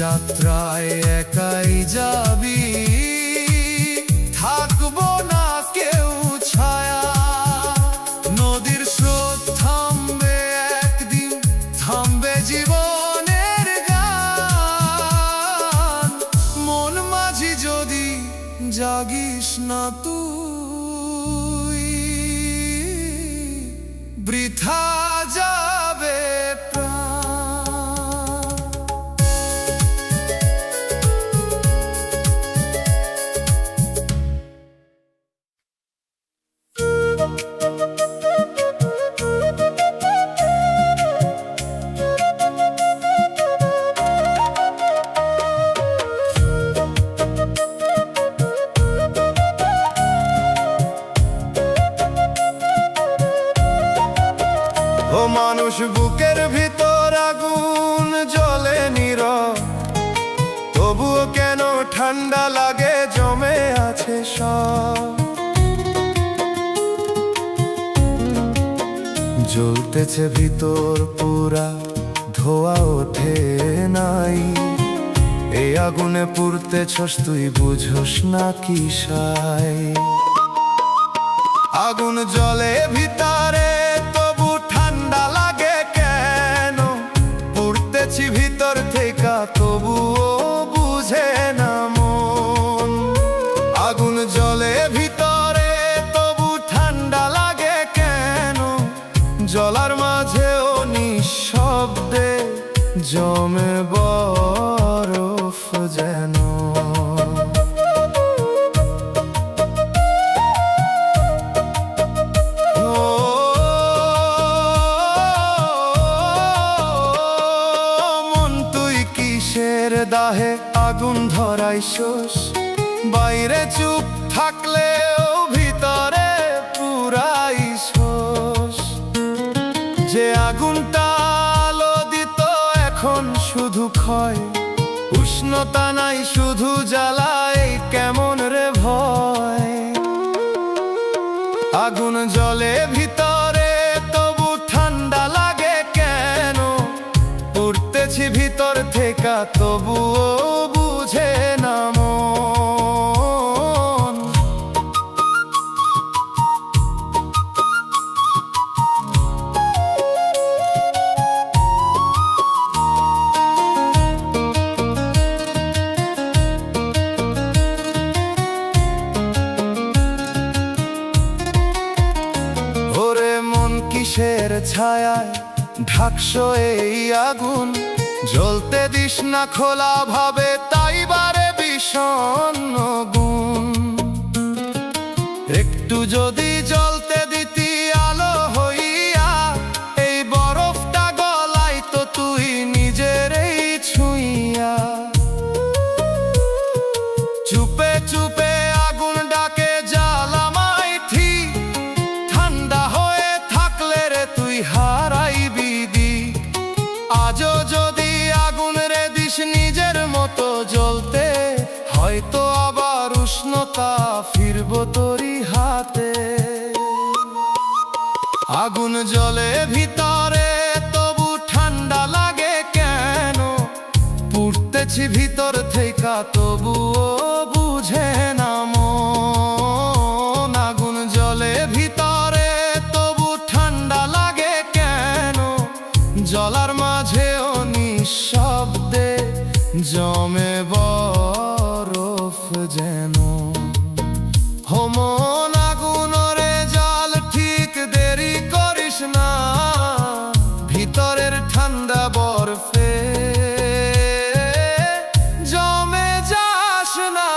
Speaker 1: যাত্রায় একাই যাবি, থাকবো না কেউ ছায়া। নদীর স্রোত থামবে একদিন, থামবে জীবনের গান। মন মাঝি যদি জাগিস না তুই, বৃথা যাবে প্রাণ। ও মানুষ, বুকের ভিতর আগুন জ্বলে নীরব, তবুও কেন ঠান্ডা লাগে, জমে আছে সব। জ্বলতেছে ভিতর পুরা, ধোয়া ওঠে নাই। এই আগুনে পুড়তেছস তুই, বুঝোস না কি সাই। আগুন জ্বলে ভিতরে, তবু ঠান্ডা লাগে কেন? পুড়তেছি ভিতর থেকে, তবুও বুঝে না মন। আগুন জ্বলে ভিতরে, তবু ঠান্ডা লাগে কেন? জ্বলার মাঝেও নিঃশব্দে জমে বরফ যেন। দাহে আগুন ধরাইছস, বাইরে চুপ থাকলেও ভিতরে পুরাইছস। যে আগুনটা আলো দিত এখন শুধু ক্ষয়, উষ্ণতা নাই শুধু জ্বালায়, কেমন রে ভয়। আগুন জ্বলে ভিতরে, তবু ঠান্ডা লাগে কেন? পুড়তেছি ভিতর থেকে, তবুও বুঝে না মন। ওরে মন কিসের ছায়ায় ঢাকছো এই আগুন? জ্বলতে দিস না খোলা ভাবে, তাই বারে বিষণ্ণ গুণ। একটু যদি জ্বলতে দিতি আলো হইয়া, এই বরফটা গলাই তো তুই নিজেরই ছুঁইয়া। চুপে চুপে আগুন ডাকে জ্বালামাই ঠিক, ঠান্ডা হয়ে থাকলে রে তুই হারাইবি দিক। আজও যদি আগুন রে দিস নিজের মতো জ্বলতে, হয়তো আবার উষ্ণতা ফিরবো তোরই হাতে। আগুন জ্বলে ভিতরে, তবু ঠান্ডা লাগে কেন? পুড়তেছি ভিতর থেকে, তবুও বুঝে না মন। আগুন জ্বলে ভিতরে, তবু ঠান্ডা লাগে কেন? জ্বলার মাঝেও নিঃশব্দে জমে বরফ যেন। মন আগুন রে জাল, ঠিক দেরি করিস না, ভিতরের ঠান্ডা বরফে জমে যাস না।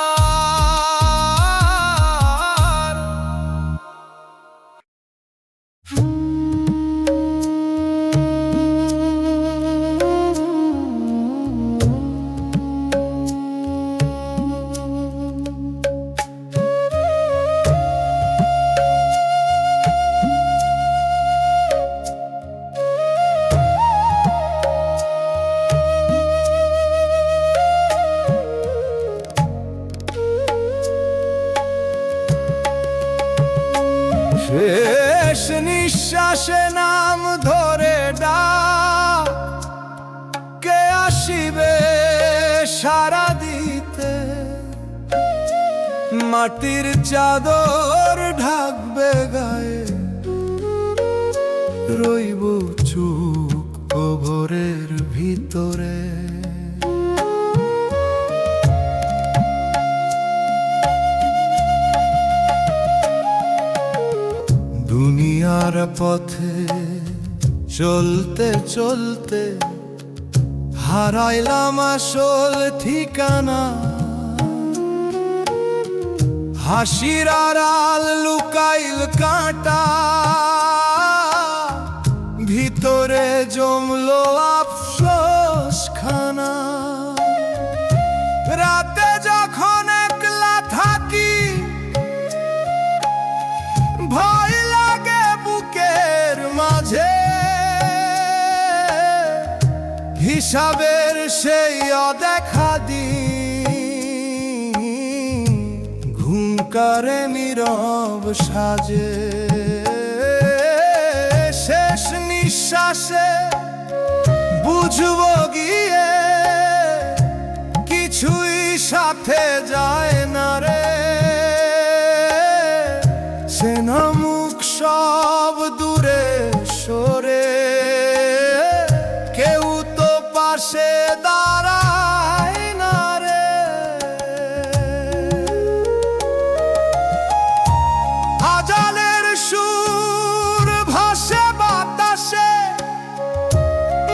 Speaker 4: মাটির চাদর ঢাকবে গায়ে, রইব চুপ কবরের ভিতরে। দুনিয়ার পথে চলতে চলতে হারাইলাম আসল ঠিকানা। হাসির আড়াল লুকাইল কাঁটা, ভিতরে জমলো আফসোস খানা। রাতে যখন একলা থাকি, ভয় লাগে বুকের মাঝে। হিসাবের সেই অদেখা দিন ঘুমকারে নীরব সাজে। শেষ নিঃশ্বাসে বুঝবো গিয়ে, কিছুই সাথে যায় না রে। সেনা মুখ সব দূরে সরে, কেউ তো পাশে দাঁড়ায় না রে। আজানের সুর ভাসে বাতাসে,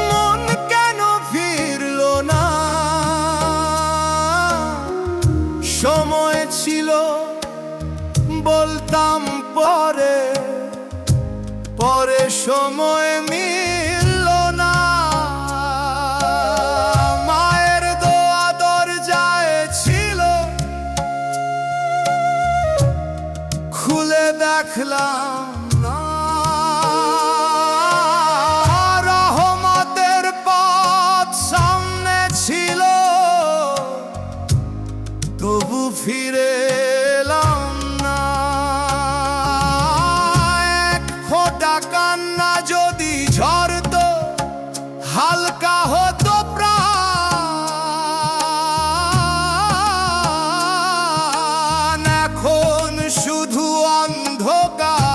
Speaker 4: মন কেন ফিরল না? সময় ছিল বলতাম পরে, পরে সময় মিলল না। মায়ের দোয়া দরজায় ছিল, খুলে দেখলাম না। রহমতের পথ সামনে ছিল, তবু ফিরে এলাম না। এক ফোঁটা কান্না যদি ঝরতো, হালকা হতো প্রাণ। এখন শুধু অন্ধকার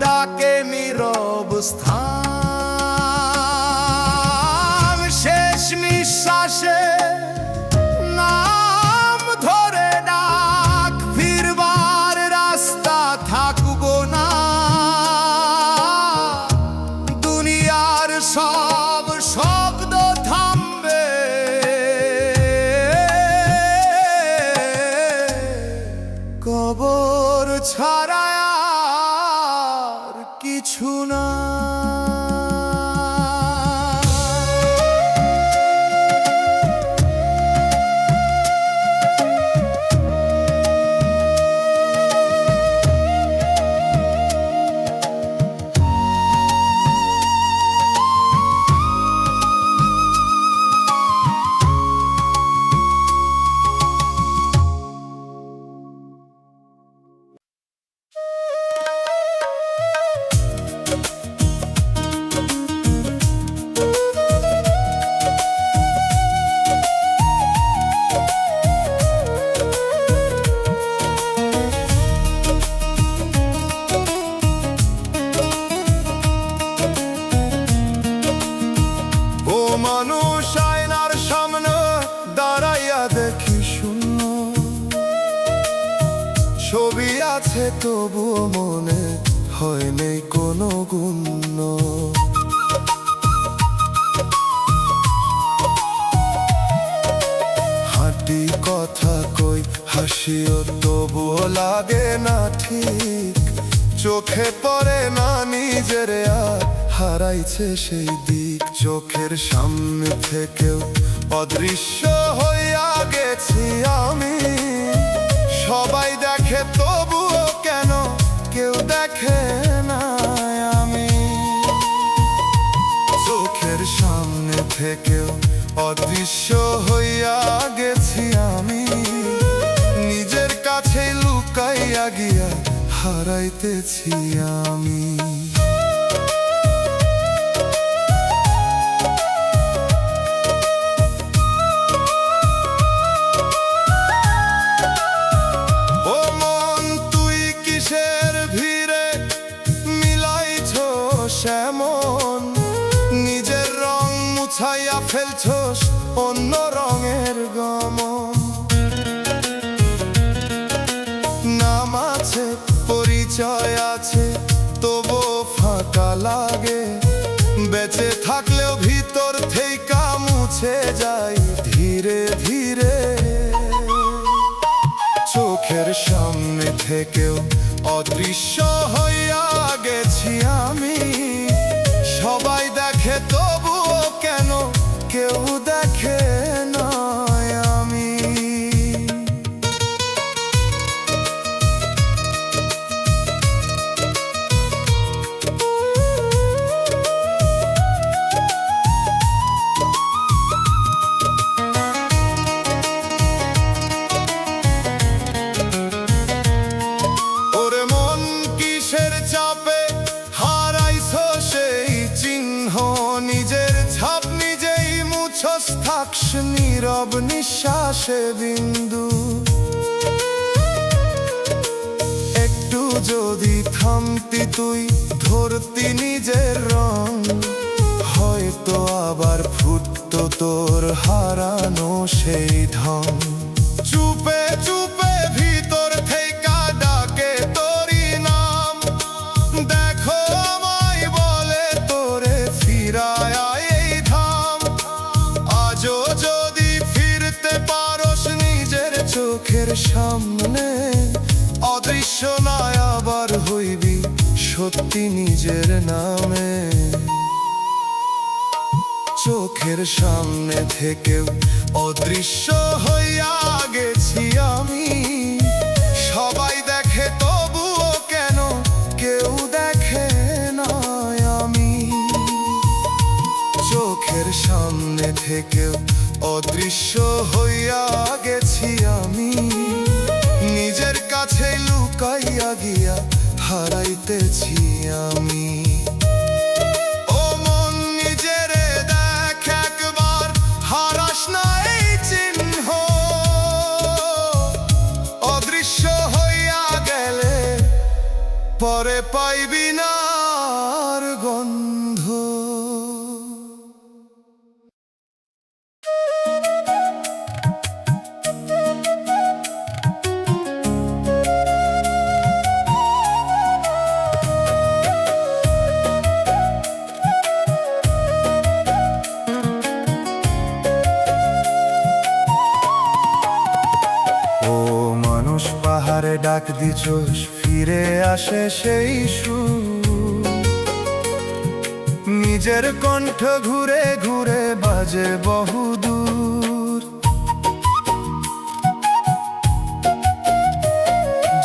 Speaker 4: ডাকে নীরব স্থান। শেষ নিঃশ্বাসে নাম ধরে ডাক, ফিরবার রাস্তা থাকবো না। দুনিয়ার সব শব্দ থামবে, কবর ছাড়া আর কিছু না। ও মানুষ, আয়নার সামনে দাঁড়াইয়া দেখি শূন্য। ছবি আছে তবুও মনে হয় নেই কোনো গুণ্য। হাঁটি কথা কই হাসিও তবুও লাগে না ঠিক। চোখে পড়ে না নিজের আর হারাইছে সেই দিক। চোখের সামনে থেকেও অদৃশ্য হইয়া গেছি আমি। সবাই দেখে তবুও কেন কেউ দেখে না আমি। চোখের সামনে থেকেও অদৃশ্য হইয়া গেছি আমি। নিজের কাছে লুকাইয়া গিয়া হারাইতেছি আমি। এমন নিজের রং মুছাইয়া ফেলছোস অন্য রঙের গমন। নাম আছে পরিচয় আছে তবু ফাঁকা লাগে, বেঁচে থাকলেও ভিতর থেইকা মুছে যায় ধীরে ধীরে। চোখের সামনে থেকেও অদৃশ্য হইয়া গেছি আমি, সবাই দেখে তবুও কেন কেউ দেখে না আমি। ওরে মন কিসের চাপে হারাইছো সেই চিহ্ন, নিজের ছাপ নিজেই মুছস থাকস নীরব নিঃশ্বাসে বিন্দু। একটু যদি থামতি তুই ধরতি নিজের রং, হয়তো আবার ফুটতো তোর হারানো সেই ঢং। চুপে চুপে ভিতর থেকে ডাকে তোরি নাম, দেখো আমায় বলে তোরে ফিরায় এই ধাম। আজও যদি ফিরতে পারস নিজের চোখের সামনে, অদৃশ্য নয় আবার হইবি সত্যি নিজের নামে। চোখের সামনে থেকেও অদৃশ্য হইয়া গেছি আমি, সবাই দেখে তবুও কেন কেউ দেখে না আমি। চোখের সামনে থেকেও অদৃশ্য হইয়া গেছি আমি, নিজের কাছে লুকাইয়া গিয়া হারাইতেছি আমি। ও মন নিজেরে দেখ একবার, হারাস না এই চিহ্ন, অদৃশ্য হইয়া গেলে পরে পাইবি না আর গন্ধ। পাহাড়ে ডাক দিছোস ফিরে আসে সেই সুর, নিজের কণ্ঠ ঘুরে ঘুরে বাজে বহুদূর।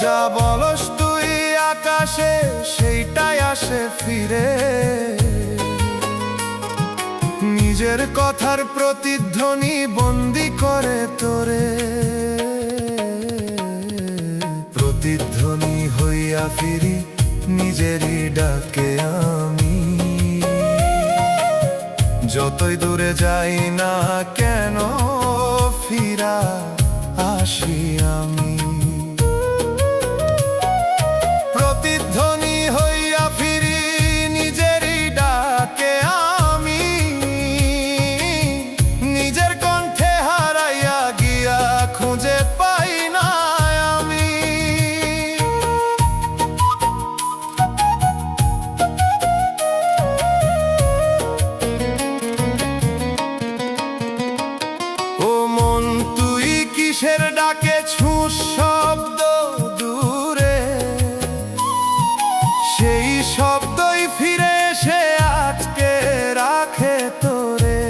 Speaker 4: যা বলস তুই আকাশে সেইটাই আসে ফিরে, নিজের কথার প্রতিধ্বনি বন্দি করে তোরে। প্রতিধ্বনি হইয়া ফিরি নিজেরই ডাকে আমি, যতই দূরে যাই না কেন ফিরা আসি আমি। প্রতিধ্বনি হইয়া ফিরি নিজেরই ডাকে আমি, নিজের কণ্ঠে হারাইয়া গিয়া খুঁজে পাই না আমি। ও মন তুই কিসের ডাকে ছুঁস শব্দ দূরে, সেই শব্দই ফিরে এসে আটকে রাখে তোরে।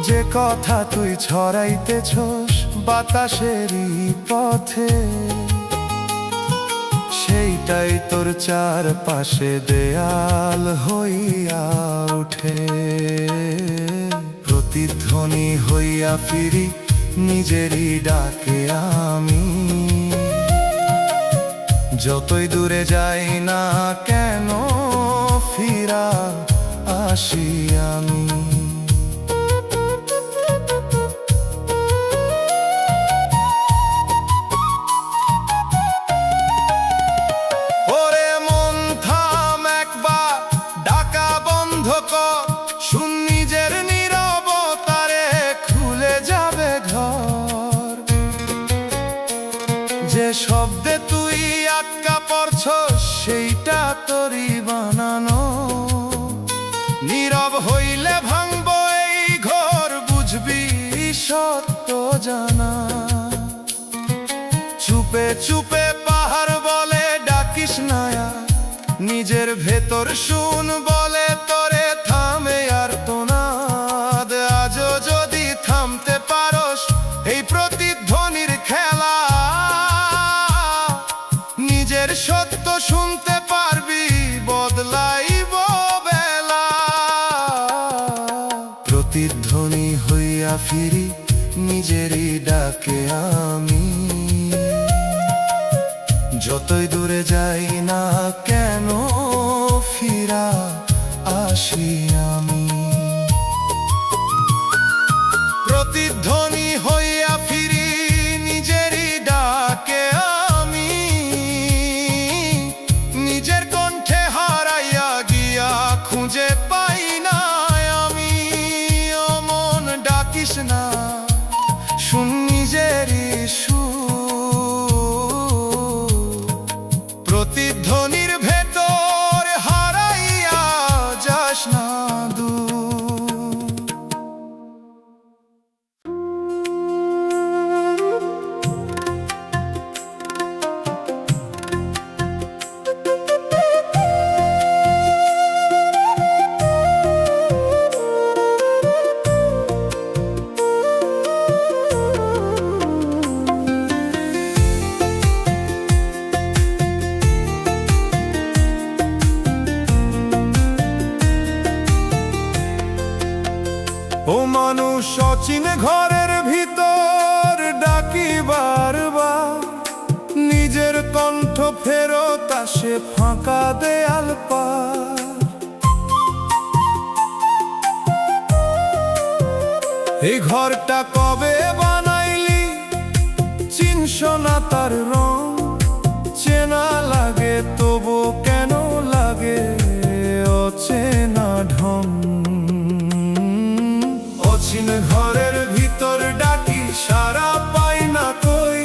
Speaker 4: যে কথা তুই ছড়াইতেছস বাতাসেরই পথে, সেইটাই তোর চারপাশে দেয়াল হইয়া উঠে। প্রতিধ্বনি হইয়া ফিরি নিজেরই ডাকে আমি, যতই দূরে যাই না কেন ফিরা আসি আমি। ওরে মন থাম একবার বানানো। নীরব হইলে ভাঙব এই ঘর, বুঝবি সত্য জানা। চুপে চুপে পাহাড় বলে ডাকিস নায়া, নিজের ভেতর শুন বলে তোরে থামে আর তোনাদ। আজও যদি থামতে পারস এই প্রতিধ্বনির খেলা, নিজের সত্য শুনতে পারবি বদলাইব বেলা। প্রতিধ্বনি হইয়া ফিরি নিজেরই ডাকে আমি, যতই দূরে যাই না কেন ফিরা আসি আমি। প্রতিধ্বনি হইয়া ফিরি নিজেরই ডাকে আমি, নিজের কণ্ঠে হারাইয়া গিয়া খুঁজে পাই না আমি। ও মন ডাকিস না, শুন নিজেরই প্রতিধ্বনির ভেতর হারাইয়া যাস না দূর। ও মানুষ অচিন ঘরের ভিতর ডাকি বারবার, নিজের কণ্ঠ ফেরত আসে ফাঁকা দেয়াল পার। এই ঘরটা কবে বানাইলি চিনস না তার রং, চেনা লাগে তবু কেন লাগে অচেনা ঢং। অচিন ঘরের ভিতর ডাকি সারা পাই না কই,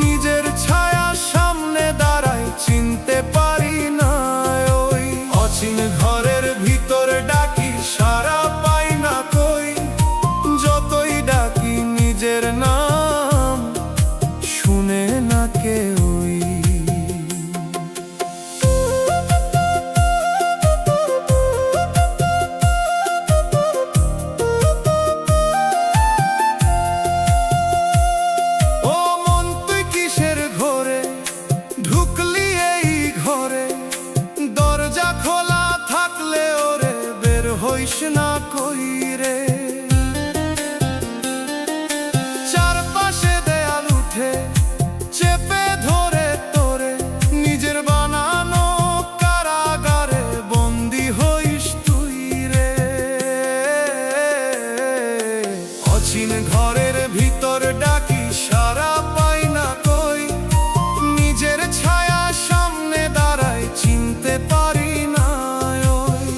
Speaker 4: নিজের ছায়া সামনে দাঁড়াই চিনতে পারি না ওই। অচিন ঘরের ভিতর ডাকি সারা পাই না কই, যতই ডাকি নিজের নাম শুনে না কেউই। না কই রে, চারপাশে দেয়াল উঠে চেপে ধরে তোরে, নিজের বানানো কারাগারে বন্দি হইস তুই রে। অচিন ঘরের ভিতর ডাকি সারা পাই না কই, নিজের ছায়া সামনে দাঁড়ায় চিনতে পারি না ওই।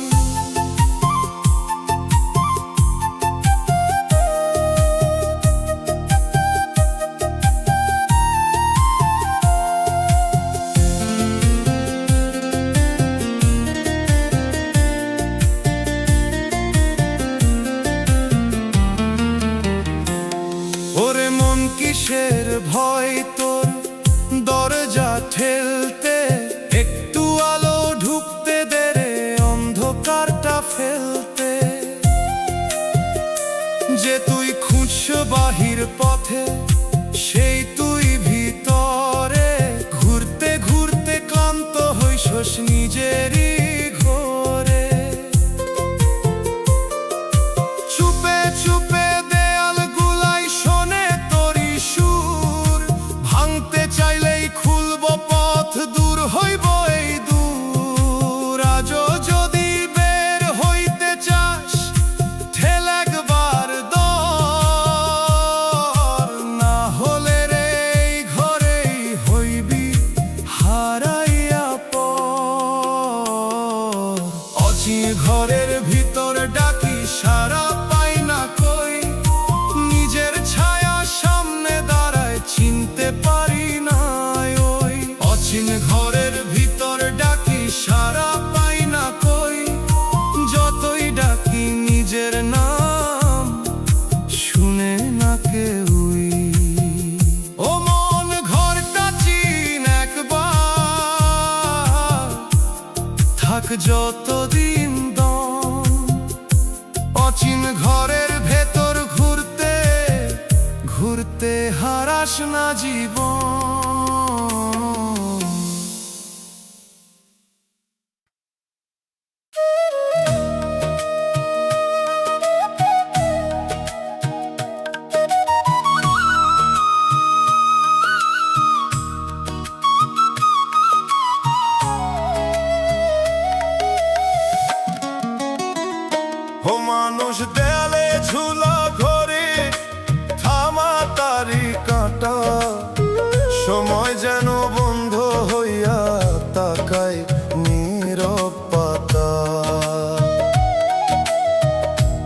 Speaker 4: ওরে মন কিসের ভয় তোর দরজা ঠেলতে, একটু আলো ঢুকতে দে রে অন্ধকারটা ফেলতে। যে তুই খুঁজছ বাহির পথে সেই তুই ভিতরে, ঘুরতে ঘুরতে ক্লান্ত হইছস নিজেরই ঘরে। চুপে চুপে দেয়াল গুলাই শোনে তোরি সুর, ভাঙতে চাইলেই খুলব পথ দূর হইব এই দূর। আজও যদি বের হইতে চাস ঠেল একবার দর, না হলে রে এই ঘরেই হইবি হারাইয়া পর। অচিন ঘরের ভিতর ডাকি সারা পাই না কই, নিজের ছায়া সামনে দাঁড়ায় চিনতে পারি না ওই। অচিন ঘরের ভিতর ডাকি সারা থাক যতদিন দম, অচিন ঘরের ভেতর ঘুরতে ঘুরতে হারাস না জীবন। ও মানুষ দেয়ালে ঝুলা ঘরে থামা তারি কাঁটা, সময় যেন বন্ধ হইয়া তাকায় নীরব পাতা।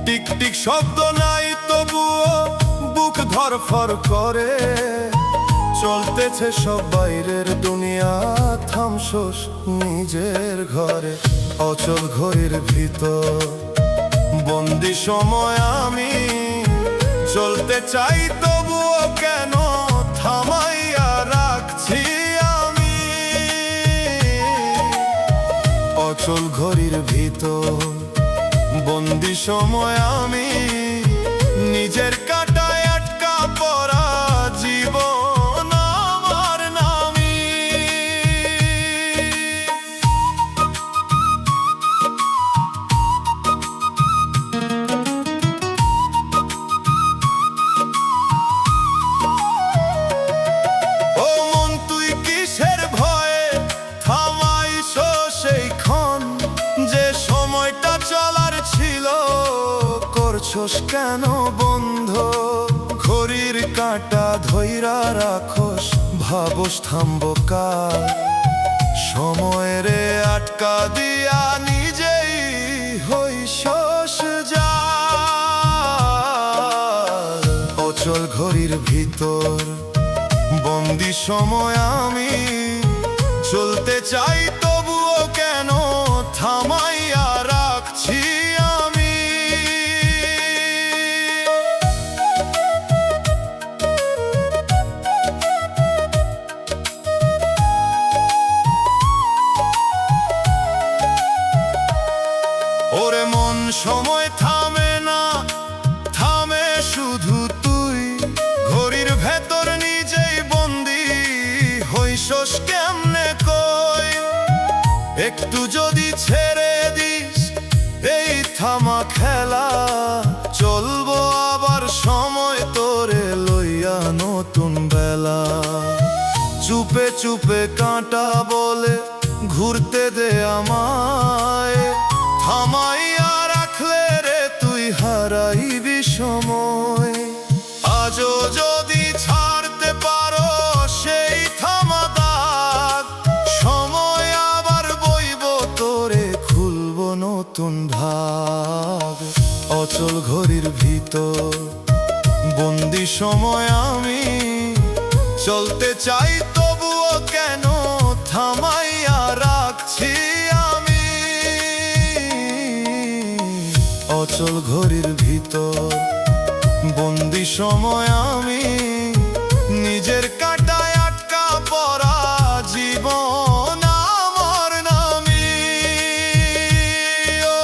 Speaker 4: টিক টিক শব্দ নাই তবুও বুক ধরফর করে, চলতেছে সব বাইরের দুনিয়া, থামছোস নিজের ঘরে। অচল ঘড়ির ভিতর বন্দি সময় আমি, চলতে চাই তবুও কেন থামাইয়া রাখছি আমি। অচল ঘড়ির ভিতর বন্দি সময় আমি, নিজের কাটায় আটকা পড়া জীবন আমার নামি। ও মন তুই কিসের ভয়ে থামাইছো সেই ক্ষণ, যে সময়টা চলার ছিল করছোস কেন বন্ধ। ঘড়ির কাঁটা ধইরা রাখোস, ভাবস থামবো কাল, সময়ের আটকা দিয়া নিজেই হইছস যা। অচল ঘড়ির ভিতর বন্দি সময় আমি, চলতে চাই তবুও কেন থামাইয়া রাখছি আমি। ওরে মন সময় থামে না, থামে শুধু তুই। ঘড়ির ভেতর নিজেই বন্দি হইছস কেমনে কই। একটু যদি ছেড়ে দিস এই থামা খেলা, চলবো আবার সময় তোরে লইয়া নতুন বেলা। চুপে চুপে কাঁটা বলে ঘুরতে দে আমায়, থামাইয়া রাখলে রে তুই হারাইবি সময়। আজও যদি ছাড়তে পারো সেই থামা দাগ, সময় আবার বইব তোরে খুলবো নতুন ভাগ। অচল ঘড়ির ভিতর বন্দি সময় আমি, চলতে চাই তবুও কেন থামাইয়া রাখছি আমি। অচল ঘড়ির ভিতর বন্দি সময় আমি, নিজের কাটায় আটকা পড়া জীবন আমার নামি। ও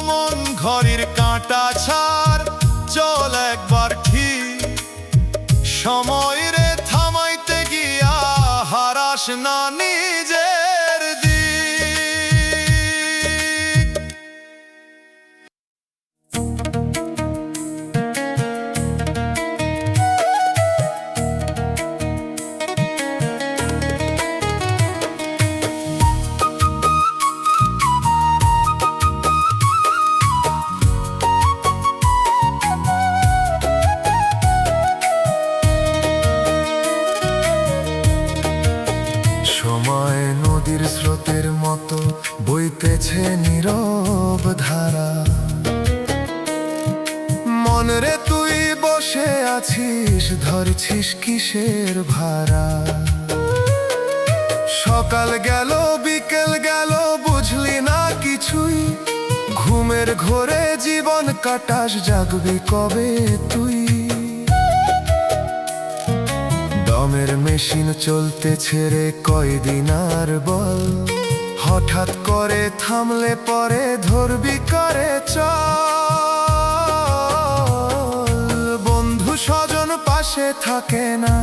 Speaker 4: মন ঘড়ির কাঁটা ছাড়, চল একবার ঠিক, সময় রে থামাইতে গিয়া হারাস না নিজের দিক। সময় নদীর স্রোতের মতো বইতেছে নীরব ধারা। মনরে তুই বসে আছিস, ধরছিস কিসের ভাড়া। সকাল গেল বিকেল গেল বুঝলি না কিছুই, ঘুমের ঘোরে জীবন কাটাস, জাগবি কবে তুই। দমের মেশিন চলতে ছেড়ে কয়দিন আর বল, হঠাৎ করে থামলে পরে ধরবি করে চল। বন্ধু স্বজন পাশে থাকে না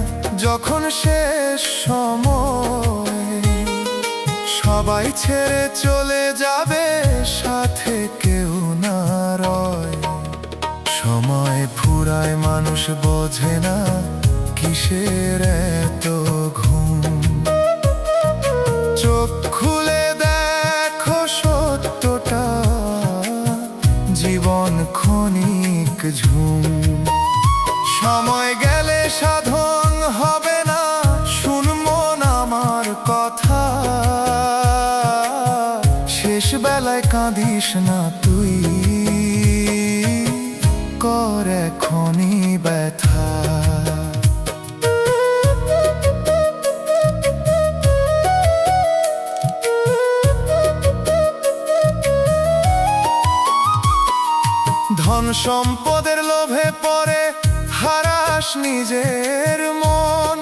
Speaker 4: যখন শেষ সময়, সবাই ছেড়ে চলে যাবে সাথে কেউ না রয়। সময় ফুরায় মানুষ বোঝে না কিসের এত ঘুম। চোখ খুলে দেখো সত্যটা, জীবন ক্ষণিক ঝুম। সময় গেলে সাধন হবে না, শুন মন আমার কথা। শেষ বেলায় কাঁদিস না তুই, কর এখনই ব্যথা। ধন সম্পদের লোভে পড়ে হারাস নিজের মন।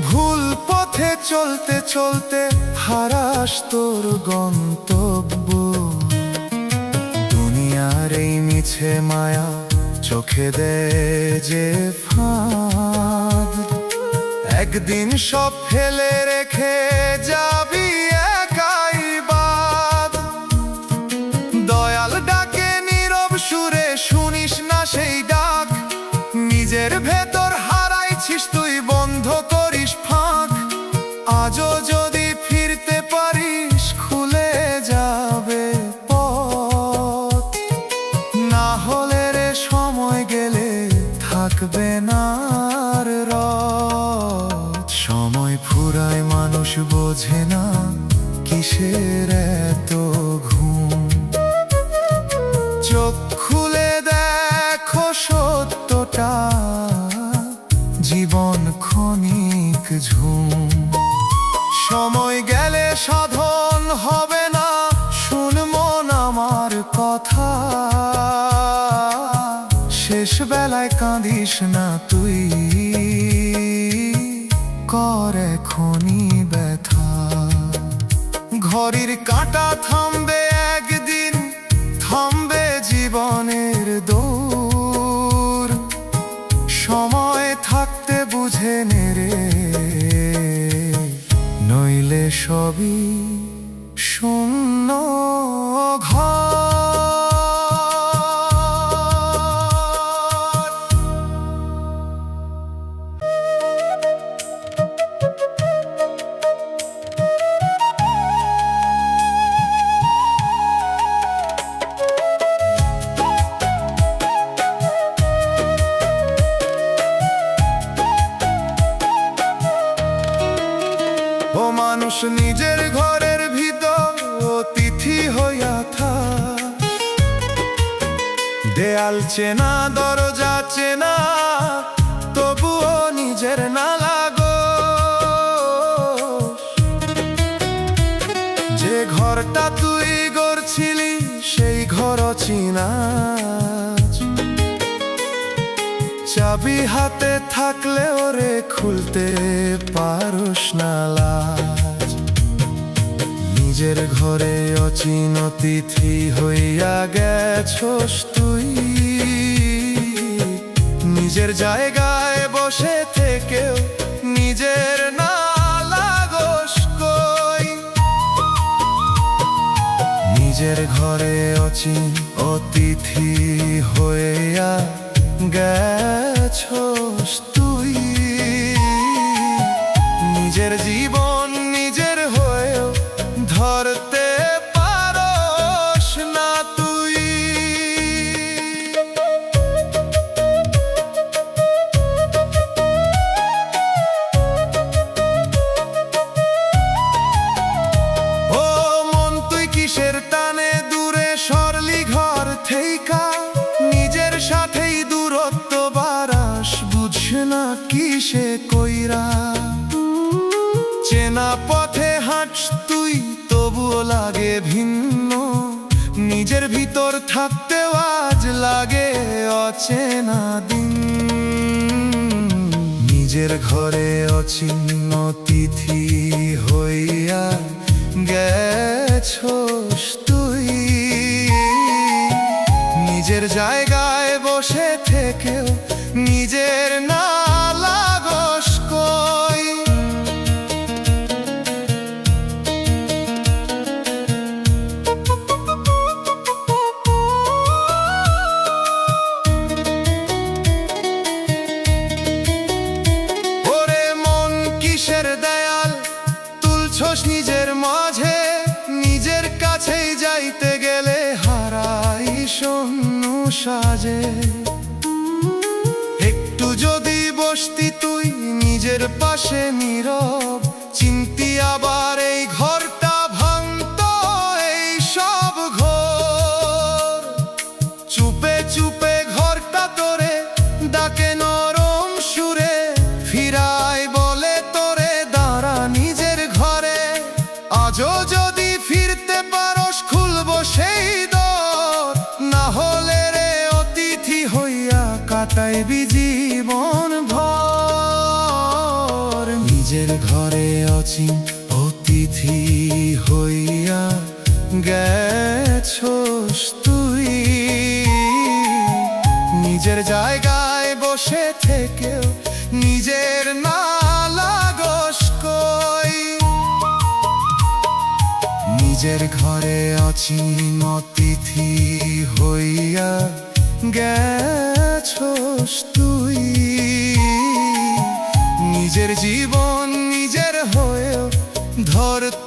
Speaker 4: ভুল পথে চলতে চলতে হারাস তোর গন্তব্য। দুনিয়ার এই মিছে মায়া চোখে দে যে ফাঁদ, একদিন সব ফেলে রেখে যাবি একাই বাদ। দয়াল ডাকে নীরব সুরে, শুনিস না সেই ডাক। নিজের ভেতর হারাইছিস তুই, বন্ধ করিস ফাঁক। আজও যদি ফিরতে পারিস খুলে যাবে পথ, না হলে রে সময় গেলে থাকবে না আর রথ। সময় ফুরায় মানুষ বোঝে না কিসের এত ঘুম। চোখ খুলে দেখো সত্যটা, জীবন ক্ষণিক ঝুম। সময় গেলে সাধন হবে না, শুন মন আমার কথা। শেষ বেলায় কাঁদিস না তুই, কর এখনই ব্যথা। ঘড়ির কাঁটা থামবে একদিন, থামবে জীবনের দৌড়। সময় থাকতে বুঝে নে রে, নইলে সবই শূন্য ঘর। ও মানুষ নিজের ঘরের ভিতর অতিথি হইয়া থাক। দেয়াল চেনা দরজা চেনা, তবুও নিজের না লাগো। যে ঘরটা তুই গড়ছিলি সেই ঘর চিনা, চাবি হাতে থাকলে ওরে খুলতে পারোস না লাজ। নিজের ঘরে অচিন অতিথি হইয়া গেছস তুই, নিজের জায়গায় বসে থেকেও নিজের না লাগোস কই। নিজের ঘরে অচিন অতিথি হইয়া গেছস তুই, নিজের জীবন নিজের হয়েও ধরতে পারোস না তুই। ও মন তুই কিসের টানে দূরে সরলি ঘর থেইকা, নিজের সাথেই দূরত্ব বাড়াস বুঝ না কিসে কইরা। চেনা পথে হাঁটস তুই তবুও লাগে ভিন্ন, নিজের ভিতর থাকতেও আজ লাগে অচেনা দিন। নিজের ঘরে অচিন অতিথি হইয়া গেছোস তুই নিজের জায়গায় বসে থেকেও নিজের না লাগস কই ওরে মন কিসের দেয়াল তুলছস নিজের মাঝে নিজের কাছেই যাইতে গেলে হারাই শূন্য সাজে একটু যদি বসতি তুই নিজের পাশে নীরব চিন্তি আবার এই ঘরটা ভাঙতো এই সব ঘর চুপে চুপে ঘরটা তোরে ডাকে নরম সুরে ফিরাই বলে তোরে দাঁড়া নিজের ঘরে আজও যদি ফিরতে পারস খুলবো সেই দর না হলে রে অতিথি হইয়া কাটাইবি জীবন ভর নিজের ঘরে অচিন অতিথি হইয়া গেছোস তুই নিজের জায়গায় বসে থেকেও নিজের না লাগস কই নিজের ঘরে অচিন অতিথি হইয়া গেছোস তুই নিজের জীবন নিজের হয়েও ধরতে